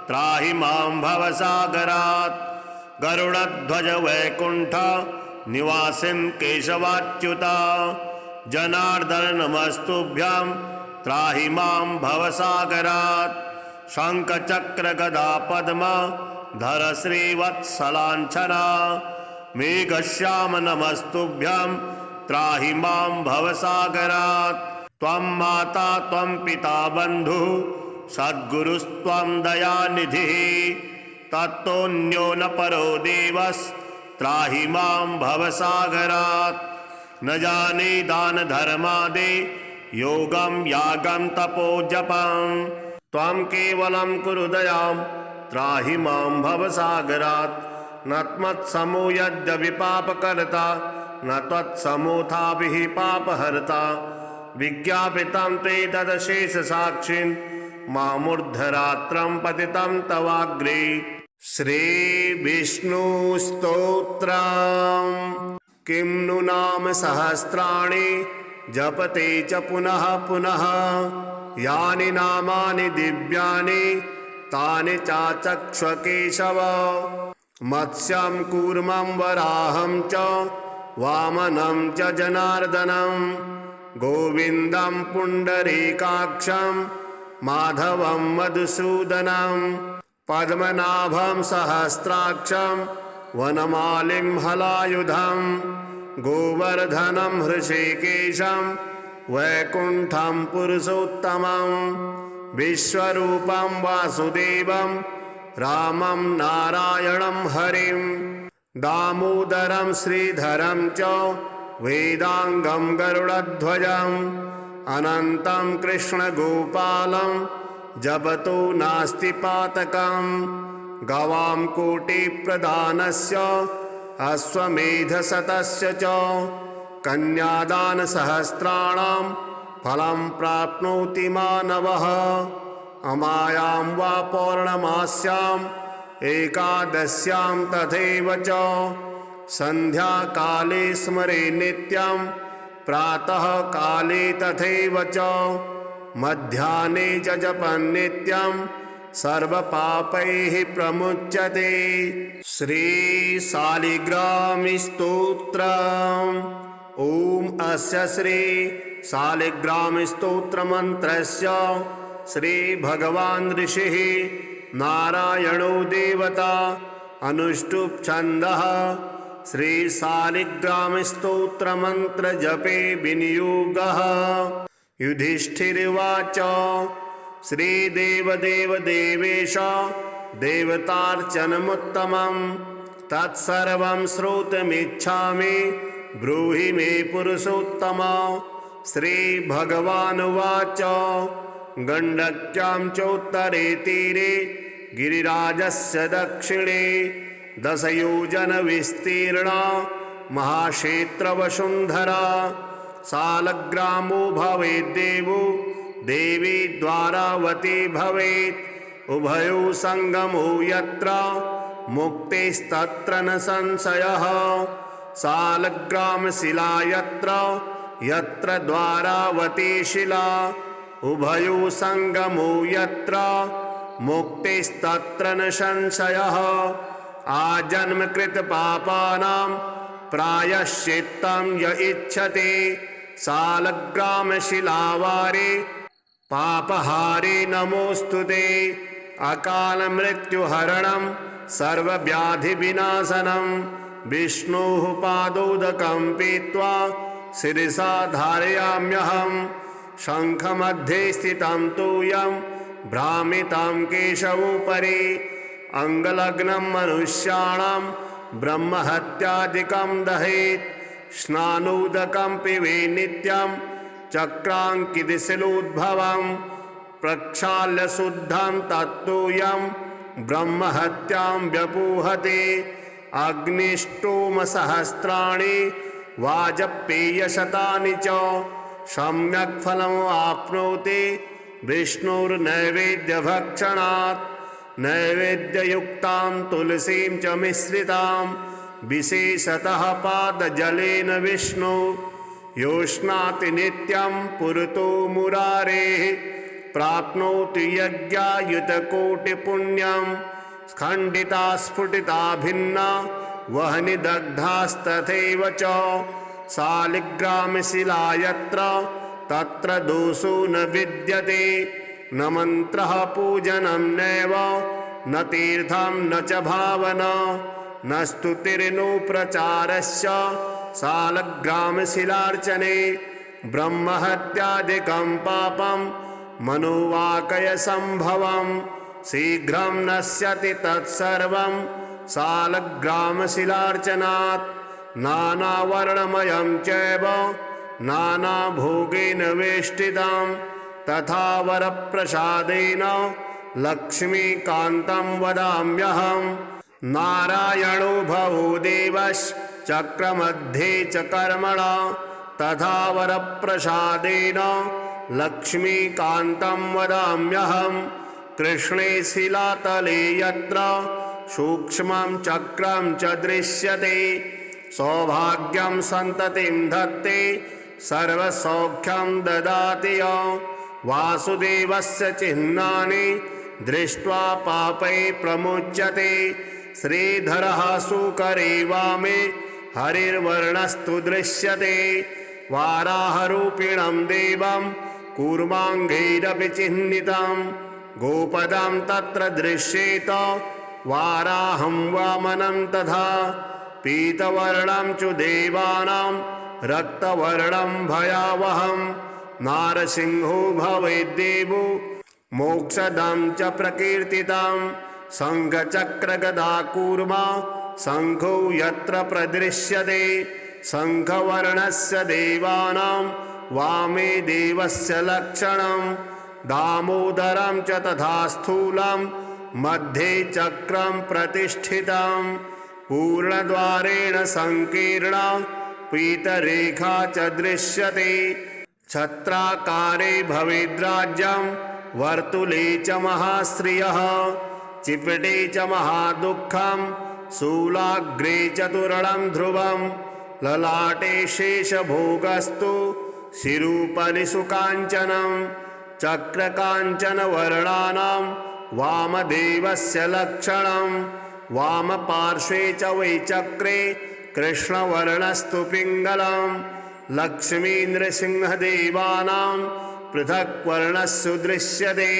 त्राहि मां भवसागरात् गरुडध्वज वैकुण्ठ निवासिन् केशवाच्युता जनार्दन नमस्तुभ्यां त्राहि मां भवसागरात् शङ्खचक्रगदा पद्म धर श्रीवत्सलाञ्छना मेघश्याम नमस्तुभ्यां त्राहि मां भवसागरात् त्वं माता त्वं पिता बन्धुः सद्गुरुस्त्वं दयानिधिः तत्तोऽन्यो न परो देवस्त्राहि मां भवसागरात् न जाने दान धर्मादि योगं यागं तपो जपं त्वं केवलं कुरु दयां त्राहि मां भवसागरात् न त्वत्समो यद्यपि पापकर्ता न त्वत्समोऽथापि पापहर्ता विज्ञापितं ते तदशेषसाक्षिन् मामूर्धरात्रं पतितं तवाग्रे श्रीविष्णुस्तोत्रम् किं नु नाम सहस्राणि जपते च पुनः पुनः यानि नामानि दिव्यानि तानि चाचक्ष केशव मत्स्यं कूर्मं वराहं च वामनं च जनार्दनं गोविन्दं पुण्डरीकाक्षं माधवं मधुसूदनं पद्मनाभं सहस्राक्षं वनमालिं हलायुधं गोवर्धनं हृषीकेशं वैकुण्ठं पुरुषोत्तमं विश्वरूपं वासुदेवं रामं नारायणं हरिं दामोदरं श्रीधरं च वेदांगं गरुडध्वजम् अनन्तं कृष्णगोपालं जपतो नास्ति पातकम् गवां कोटिप्रदानस्य अश्वमेधशतस्य च कन्यादानसहस्राणां फलं प्राप्नोति मानवः अमायां वा पौर्णमास्याम् एकादश्यां तथैव च सन्ध्याकाले स्मरे नित्यं प्रातः काले तथैव च मध्याह्ने च जपन् नित्यं सर्वपापैः प्रमुच्यते। श्री शालिग्रामस्तोत्रम्। ॐ अस्य श्री शालिग्रामस्तोत्रमन्त्रस्य श्री भगवान् ऋषिः नारायणो देवता अनुष्टुप् छन्दः श्री शालिग्रामस्तोत्रमन्त्र जपे विनियोगः। युधिष्ठिर्वाच श्रीदेवदेव देवेश देवतार्चनमुत्तमं तत्सर्वं श्रोतुमिच्छामि ब्रूहि मे पुरुषोत्तम। श्रीभगवानुवाच गण्डक्यां चोत्तरे तीरे गिरिराजस्य दक्षिणे दशयोजनविस्तीर्णा महाक्षेत्रवसुन्धरा शालग्रामो भवेद्देवो देवी द्वारावती भवेत् उभयो संगमो यत्र मुक्तिस्तत्र न संशयः शालग्रामशिला यत्र यत्र द्वारावती शिला उभयो संगमो यत्र मुक्तिस्तत्र न संशयः आजन्मकृत पापानां प्रायश्चित्तं य इच्छति शालग्रामशिलावारे पापहारे नमोस्तुते अकालमृत्युहरणं सर्वव्याधिविनाशनं विष्णोः पादोदकं पीत्वा शिरसा धारयाम्यहं शङ्खमध्ये स्थितं तूयं भ्रामितां केशवोपरि अंगलग्नं मनुष्याणां ब्रह्महत्यादिकं दहेत् स्नानोदकं पिबे नित्यं चक्राङ्कितशिलोद्भवं प्रक्षाल्य शुद्धं तत्तूयं ब्रह्महत्यां व्यपूहते अग्निष्टोमसहस्राणि वाजपेयशतानि च सम्यक् फलम् आप्नोति विष्णुर्नैवेद्यभक्षणात् नैवेद्ययुक्तां तुलसीं च मिश्रितां विशेषतः पादजलेन विष्णु योष्णाति नित्यं पुरतो मुरारेः प्राप्नोति यज्ञायुतकोटिपुण्यं स्खण्डिता स्फुटिता भिन्ना वह्नि दग्धास्तथैव च शालिग्रामशिला यत्र तत्र दोषो न विद्यते न मन्त्रः पूजनं नैव न तीर्थं न च भावना न स्तुतिर्नो प्रचारश्च शालग्रामशिलार्चने ब्रह्महत्यादिकं पापं मनोवाकयसम्भवं शीघ्रं नश्यति तत्सर्वं शालग्रामशिलार्चनात् नानावर्णमयं चैव नानाभोगेन वेष्टितं तथा वरप्रसादेन लक्ष्मीकान्तं वदाम्यहं नारायणो भवो देवश्चक्रमध्ये च कर्मणा तथा वरप्रसादेन लक्ष्मीकान्तं वदाम्यहं कृष्णे शिलातले यत्र सूक्ष्मं चक्रं च दृश्यते सौभाग्यं सन्ततिं धत्ते सर्वसौख्यं ददाति य वासुदेवस्य चिह्नानि दृष्ट्वा पापै प्रमुच्यते श्रीधरः सुकरे वामे हरिर्वर्णस्तु दृश्यते वाराहरूपिणं देवं कूर्माङ्गैरपि चिह्नितं गोपदं तत्र दृश्येत वाराहं वामनं तथा पीतवर्णं च देवानां रक्तवर्णं भयावहं नारसिंहो भवेद्देवो मोक्षदं च प्रकीर्तितं शङ्खचक्रगदाकूर्मा शङ्खो यत्र प्रदृश्यते शङ्खवर्णस्य देवानां वामे देवस्य लक्षणं दामोदरं च तथा स्थूलं मध्ये चक्रं प्रतिष्ठितं पूर्णद्वारेण संकीर्णा पीतरेखा च दृश्यते छत्राकारे भवेद्राज्यं वर्तुले च महाश्रियः चिपटे च महादुःखं शूलाग्रे चतुर्णं ध्रुवं ललाटे शेषभोगस्तु शिरूपरि सुकाञ्चनं चक्रकाञ्चनवर्णानां वामदेवस्य लक्षणं वामपार्श्वे च वै चक्रे कृष्णवर्णस्तु पिङ्गलं लक्ष्मीन्द्रसिंहदेवानां पृथक् वर्णस्सु दृश्यते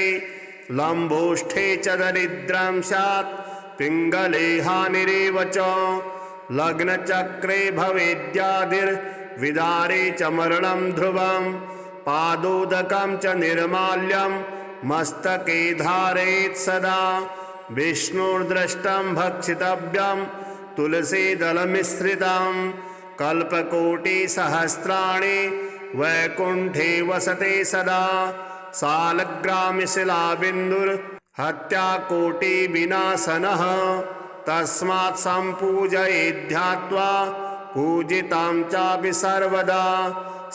लम्बोष्ठे च दरिद्रं स्यात् पिङ्गले हानिरेव च लग्नचक्रे भवेद्यादिर्विदारे च मरणं ध्रुवं पादोदकं च निर्माल्यं मस्तके धारयेत् सदा विष्णुर्दृष्टं भक्षितव्यं तुलसीदलमिश्रितं कल्पकोटिसहस्राणि वैकुण्ठे वसते सदा सालग्रामशिलाबिन्दुर्हत्याकोटिविनाशनः तस्मात् सम्पूजयेद्ध्यात्वा पूजितां चापि सर्वदा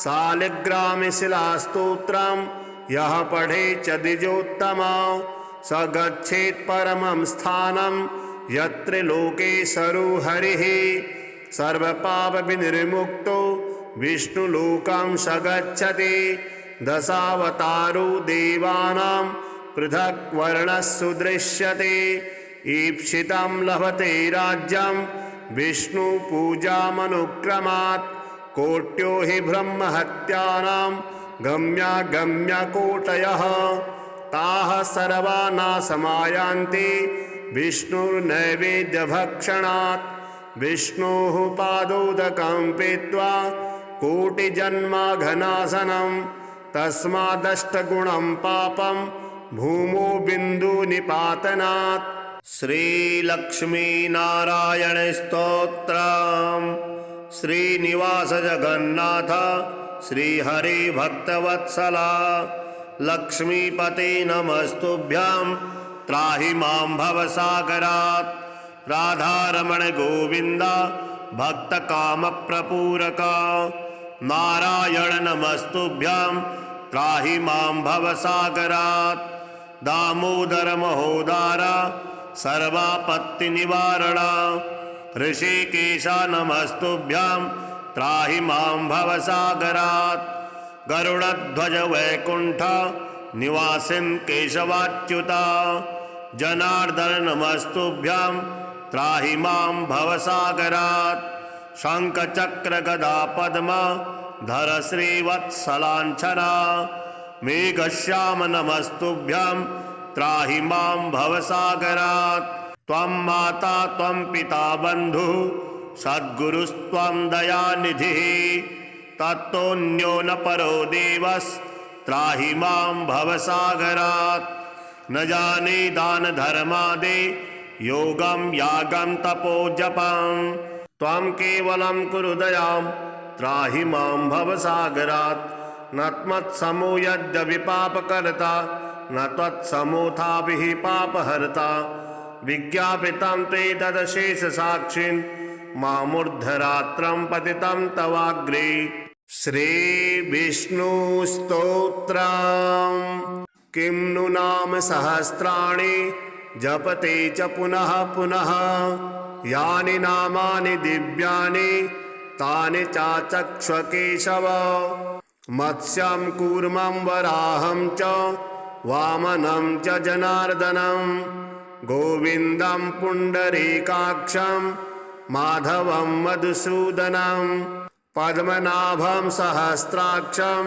सालग्रामशिलास्तोत्रं यः पठेत् च द्विजोत्तमा स गच्छेत् परमं स्थानं यत्र लोकेशरो हरिः सर्वपापविनिर्मुक्तो विष्णुलोकं स गच्छति दशावतारो देवानां पृथक् वर्णस्सु दृश्यते ईप्सितं लभते राज्यं विष्णुपूजामनुक्रमात् कोट्यो हि ब्रह्महत्यानां गम्यागम्यकोटयः ताः सर्वा नाशमायान्ति विष्णुर्नैवेद्यभक्षणात् विष्णोः पादोदकं पीत्वा कोटिजन्माघनाशनं तस्मादष्टगुणं पापं भूमो बिन्दुनिपातनात् श्रीलक्ष्मीनारायणस्तोत्रम् श्रीनिवास जगन्नाथ श्रीहरिभक्तवत्सला लक्ष्मीपते नमस्तुभ्यां त्राहि मां भवसागरात् राधारमण गोविन्द भक्तकामप्रपूरक नारायण नमस्तुभ्यां त्राहि मां भवसागरात् दामोदर महोदार सर्वापत्तिनिवारण ऋषिकेश नमस्तुभ्यां त्राहि मां भवसागरात् गरुडध्वज वैकुण्ठ निवासिन् केशवाच्युत जनार्दन नमस्तुभ्यां त्राहि मां भवसागरात् शङ्खचक्र गदा पद्म धर श्रीवत्सलाञ्छना मेघश्याम नमस्तुभ्यां त्राहि मां भवसागरात् त्वं माता त्वं पिता बन्धुः सद्गुरुस्त्वं दयानिधिः तत्तोऽन्यो न परो देवस्त्राहि मां भवसागरात् न जाने दान धर्मादि योगं यागं तपो जपं त्वं केवलं कुरु दयां त्राहि मां भवसागरात् न त्वत्समो यद्यपि पापकर्ता न त्वत्समोऽथापि पापहर्ता विज्ञापितं ते तदशेषसाक्षिन् मामूर्धरात्रं पतितं तवाग्रे श्रीविष्णुस्तोत्रम् किं नु नाम सहस्राणि जपते च पुनः पुनः यानि नामानि दिव्यानि तानि चाचक्ष केशव मत्स्यं कूर्मं वराहं च वामनं च जनार्दनं गोविन्दं पुण्डरीकाक्षं माधवं मधुसूदनं पद्मनाभं सहस्राक्षं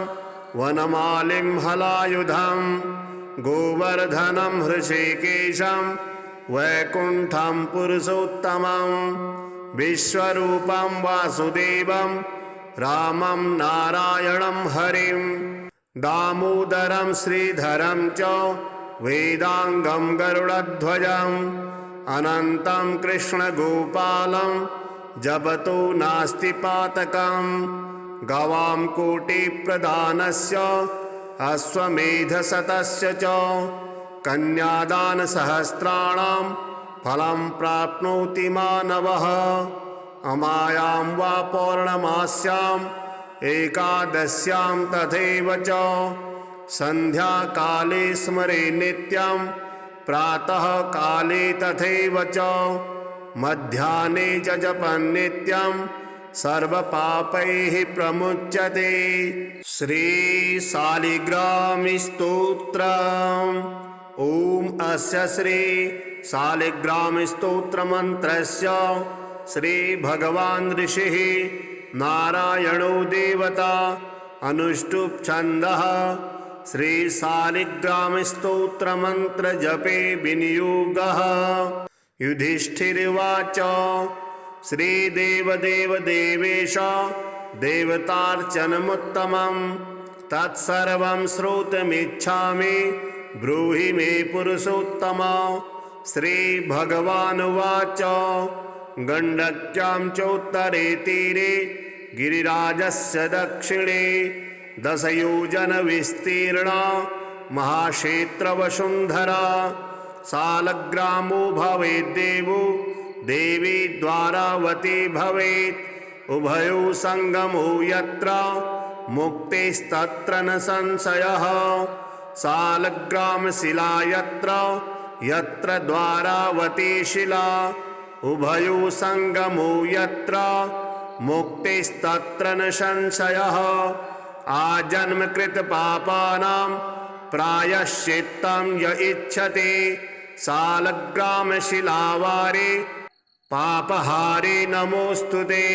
वनमालिं हलायुधं गोवर्धनं हृषीकेशं वैकुण्ठं पुरुषोत्तमं विश्वरूपं वासुदेवं रामं नारायणं हरिं दामोदरं श्रीधरं च वेदांगं गरुडध्वजम् अनन्तं कृष्णगोपालं जपतो नास्ति पातकम् गवां कोटिप्रदानस्य अश्वमेधशतस्य च कन्यादानसहस्राणां फलं प्राप्नोति मानवः अमायां वा पौर्णमास्याम् एकादश्यां तथैव च सन्ध्याकाले स्मरे नित्यं प्रातः काले तथैव च मध्याह्ने च जपन् नित्यं सर्वपापैः प्रमुच्यते। श्रीशालिग्रामस्तोत्रम्। ॐ अस्य श्री शालिग्रामस्तोत्रमन्त्रस्य श्रीभगवान् ऋषिः नारायणो देवता अनुष्टुप् छन्दः श्रीशालिग्रामस्तोत्रमन्त्र जपे विनियोगः। युधिष्ठिर्वाच श्रीदेवदेवदेवेश देवतार्चनमुत्तमं तत्सर्वं श्रोतुमिच्छामि ब्रूहि मे पुरुषोत्तम। श्रीभगवानुवाच गण्डक्यां चोत्तरे तीरे गिरिराजस्य दक्षिणे दशयोजनविस्तीर्णा महाक्षेत्रवसुन्धरा शालग्रामो भवेद्देवो देवी द्वारावती भवेत् उभयो संगमो यत्र मुक्तिस्तत्र न संशयः शालग्रामशिला यत्र यत्र द्वारावती शिला उभयो संगमो यत्र मुक्तिस्तत्र न संशयः आजन्मकृत पापानां प्रायश्चित्तं य इच्छति शालग्रामशिलावारे पापहारे नमोस्तुते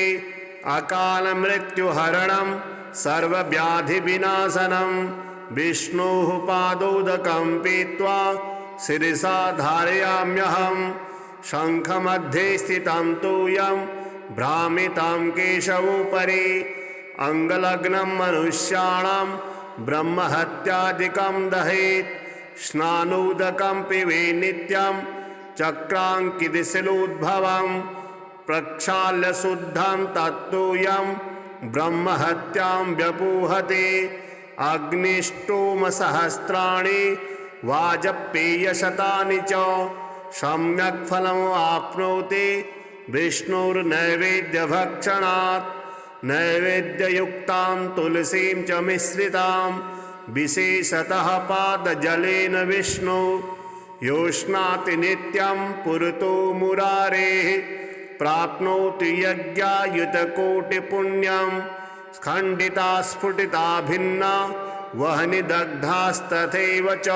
अकाल मृत्युहरणं सर्वव्याधिविनाशनं विष्णोः पादोदकं पीत्वा शिरसा धारयाम्यहं शङ्खमध्ये स्थितं तूयं भ्रामितं केशवोपरि अंगलग्नं मनुष्याणां ब्रह्महत्यादिकं दहेत् स्नानोदकं पिबे नित्यं चक्राङ्कितशिलोद्भवं प्रक्षाल्य शुद्धं तत्तूयं ब्रह्महत्यां व्यपूहते अग्निष्टोमसहस्राणि वाजपेयशतानि च सम्यक् फलम् आप्नोति विष्णुर्नैवेद्यभक्षणात् नैवेद्ययुक्तां तुलसीं च मिश्रितां विशेषतः पादजलेन विष्णु योष्णाति नित्यं पुरतो मुरारेः प्राप्नोति यज्ञायुतकोटिपुण्यं स्खण्डिता स्फुटिता भिन्ना वह्नि दग्धास्तथैव च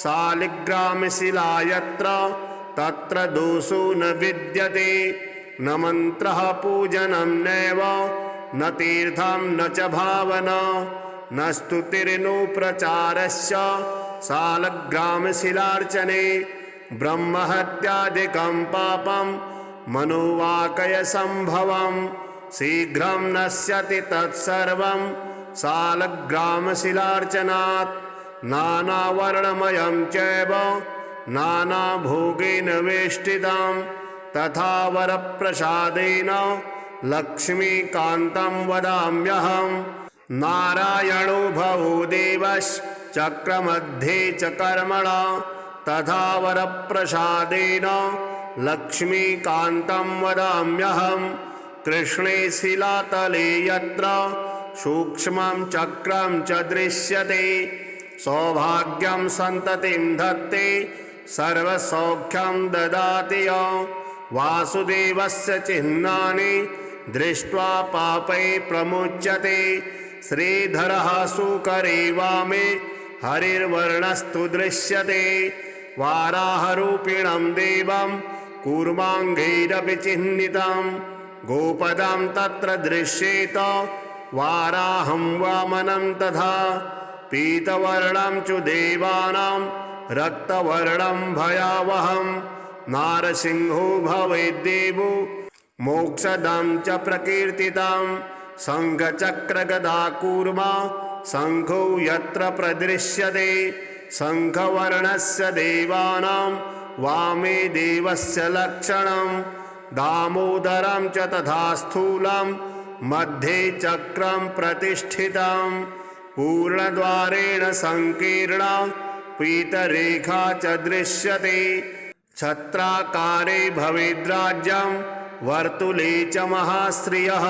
शालिग्रामशिला यत्र तत्र दोषो न विद्यते न मन्त्रः पूजनं नैव न तीर्थं न च भावना न स्तुतिर्नो प्रचारस्य शालग्रामशिलार्चने ब्रह्महत्यादिकं पापं मनोवाकयसम्भवं शीघ्रं नश्यति तत्सर्वं शालग्रामशिलार्चनात् नानावर्णमयं चैव नानाभोगेन वेष्टितं तथा वरप्रसादेन लक्ष्मीकान्तं वदाम्यहं नारायणो भवो देवश्चक्रमध्ये च कर्मणा तथा वरप्रसादेन लक्ष्मीकान्तं वदाम्यहं कृष्णे शिलातले यत्र सूक्ष्मं चक्रं च दृश्यते सौभाग्यं सन्ततिं धत्ते सर्वसौख्यं ददाति य वासुदेवस्य चिह्नानि दृष्ट्वा पापै प्रमुच्यते श्रीधरः सुकरे वामे हरिर्वर्णस्तु दृश्यते वाराहरूपिणं देवं कूर्माङ्गैरपि चिह्नितं गोपदं तत्र दृश्येत वाराहं वामनं तथा पीतवर्णं च देवानां रक्तवर्णं भयावहं नारसिंहो भवेद्देवो मोक्षदं च प्रकीर्तितं शङ्खचक्रगदाकूर्मा शङ्खो यत्र प्रदृश्यते शङ्खवर्णस्य देवानां वामे देवस्य लक्षणं दामोदरं च तथा स्थूलं मध्ये चक्रं प्रतिष्ठितं पूर्णद्वारेण संकीर्णा पीतरेखा च दृश्यते छत्राकारे भवेद्राज्यं वर्तुले च महाश्रियः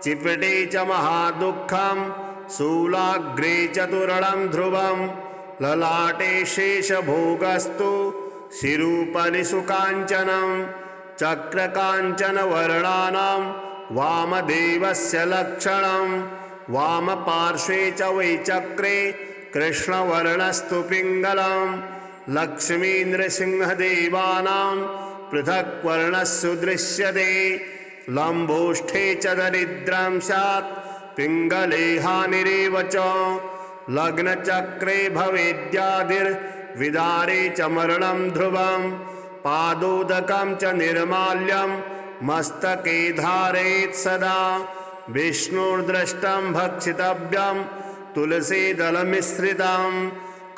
चिपटे च महादुःखं शूलाग्रे चतुर्णं ध्रुवं ललाटे शेषभोगस्तु शिरूपनिषु काञ्चनं चक्रकाञ्चनवर्णानां वामदेवस्य लक्षणं वामपार्श्वे च वै चक्रे कृष्णवर्णस्तु पिङ्गलं लक्ष्मीन्द्रसिंहदेवानां पृथक् वर्णस्सु दृश्यते लम्बोष्ठे च दरिद्रं स्यात् पिङ्गले हानिरेव च लग्नचक्रे भवेद्यादिर्विदारे च मरणं ध्रुवं पादोदकं च निर्माल्यं मस्तके धारयेत् सदा विष्णुर्दृष्टं भक्षितव्यं तुलसीदलमिश्रितं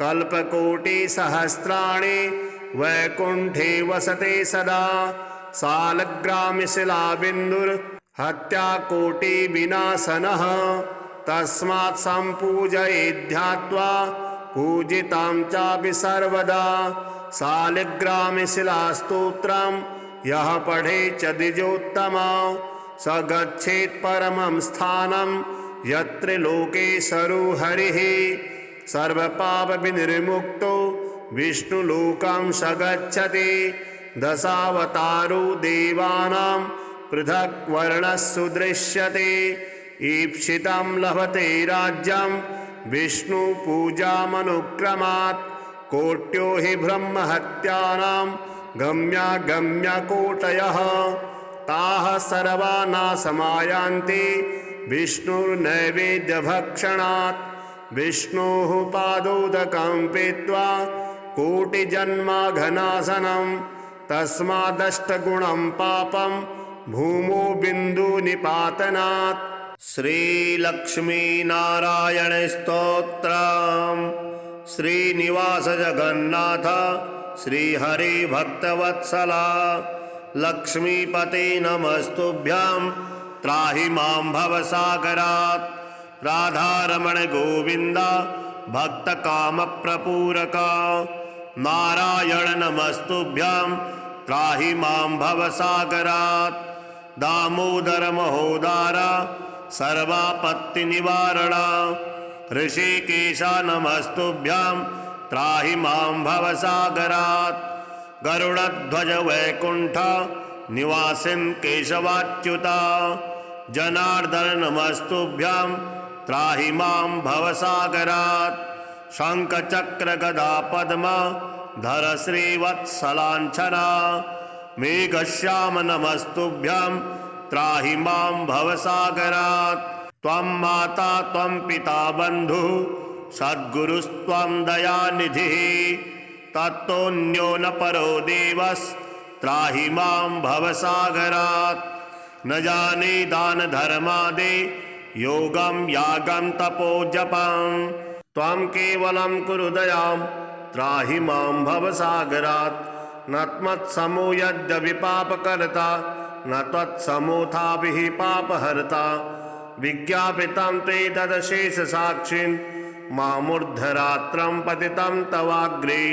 कल्पकोटिसहस्राणि वैकुण्ठे वसते सदा सालग्रामशिलाबिन्दुर्हत्याकोटिविनाशनः तस्मात् सम्पूजयेद्ध्यात्वा पूजितां चापि सर्वदा सालग्रामशिलास्तोत्रं यः पठेत् च द्विजोत्तमा स गच्छेत् परमं स्थानं यत्र लोकेशरो हरिः सर्वपापविनिर्मुक्तो विष्णुलोकं स गच्छति दशावतारो देवानां पृथक् वर्णस्सु दृश्यते ईप्सितं लभते राज्यं विष्णुपूजामनुक्रमात् कोट्यो हि ब्रह्महत्यानां गम्यागम्यकोटयः ताः सर्वा नाशमायान्ति विष्णुर्नैवेद्यभक्षणात् विष्णोः पादोदकं पीत्वा कोटिजन्माघनाशनं तस्मादष्टगुणं पापं भूमो बिन्दुनिपातनात् श्रीलक्ष्मीनारायणस्तोत्रम् श्रीनिवास जगन्नाथ श्रीहरिभक्तवत्सला लक्ष्मीपते नमस्तुभ्यां त्राहि मां भवसागरात् राधारमण गोविन्द भक्तकामप्रपूरका नारायण नमस्तुभ्यां त्राहि मां भवसागरात् दामोदर महोदार सर्वापत्तिनिवारणा ऋषिकेश नमस्तुभ्यां त्राहि मां भवसागरात् गरुडध्वज वैकुण्ठ निवासिन् केशवाच्युता जनार्दन नमस्तुभ्यां त्राहि मां भवसागरात् शङ्खचक्रगदा पद्मा धर श्रीवत्सलाञ्छना मेघश्याम नमस्तुभ्यां त्राहि मां भवसागरात् त्वं माता त्वं पिता बन्धुः सद्गुरुस्त्वं दयानिधिः तत्तोऽन्यो न परो देवस्त्राहि मां भवसागरात् न जाने दान धर्मादि योगं यागं तपो जपं त्वं केवलं कुरु दयां त्राहि मां भवसागरात् न त्वत्समो यद्यपि पापकर्ता न त्वत्समोऽथापि पापहर्ता विज्ञापितं ते तदशेषसाक्षिन् मामूर्धरात्रं पतितं तवाग्रे।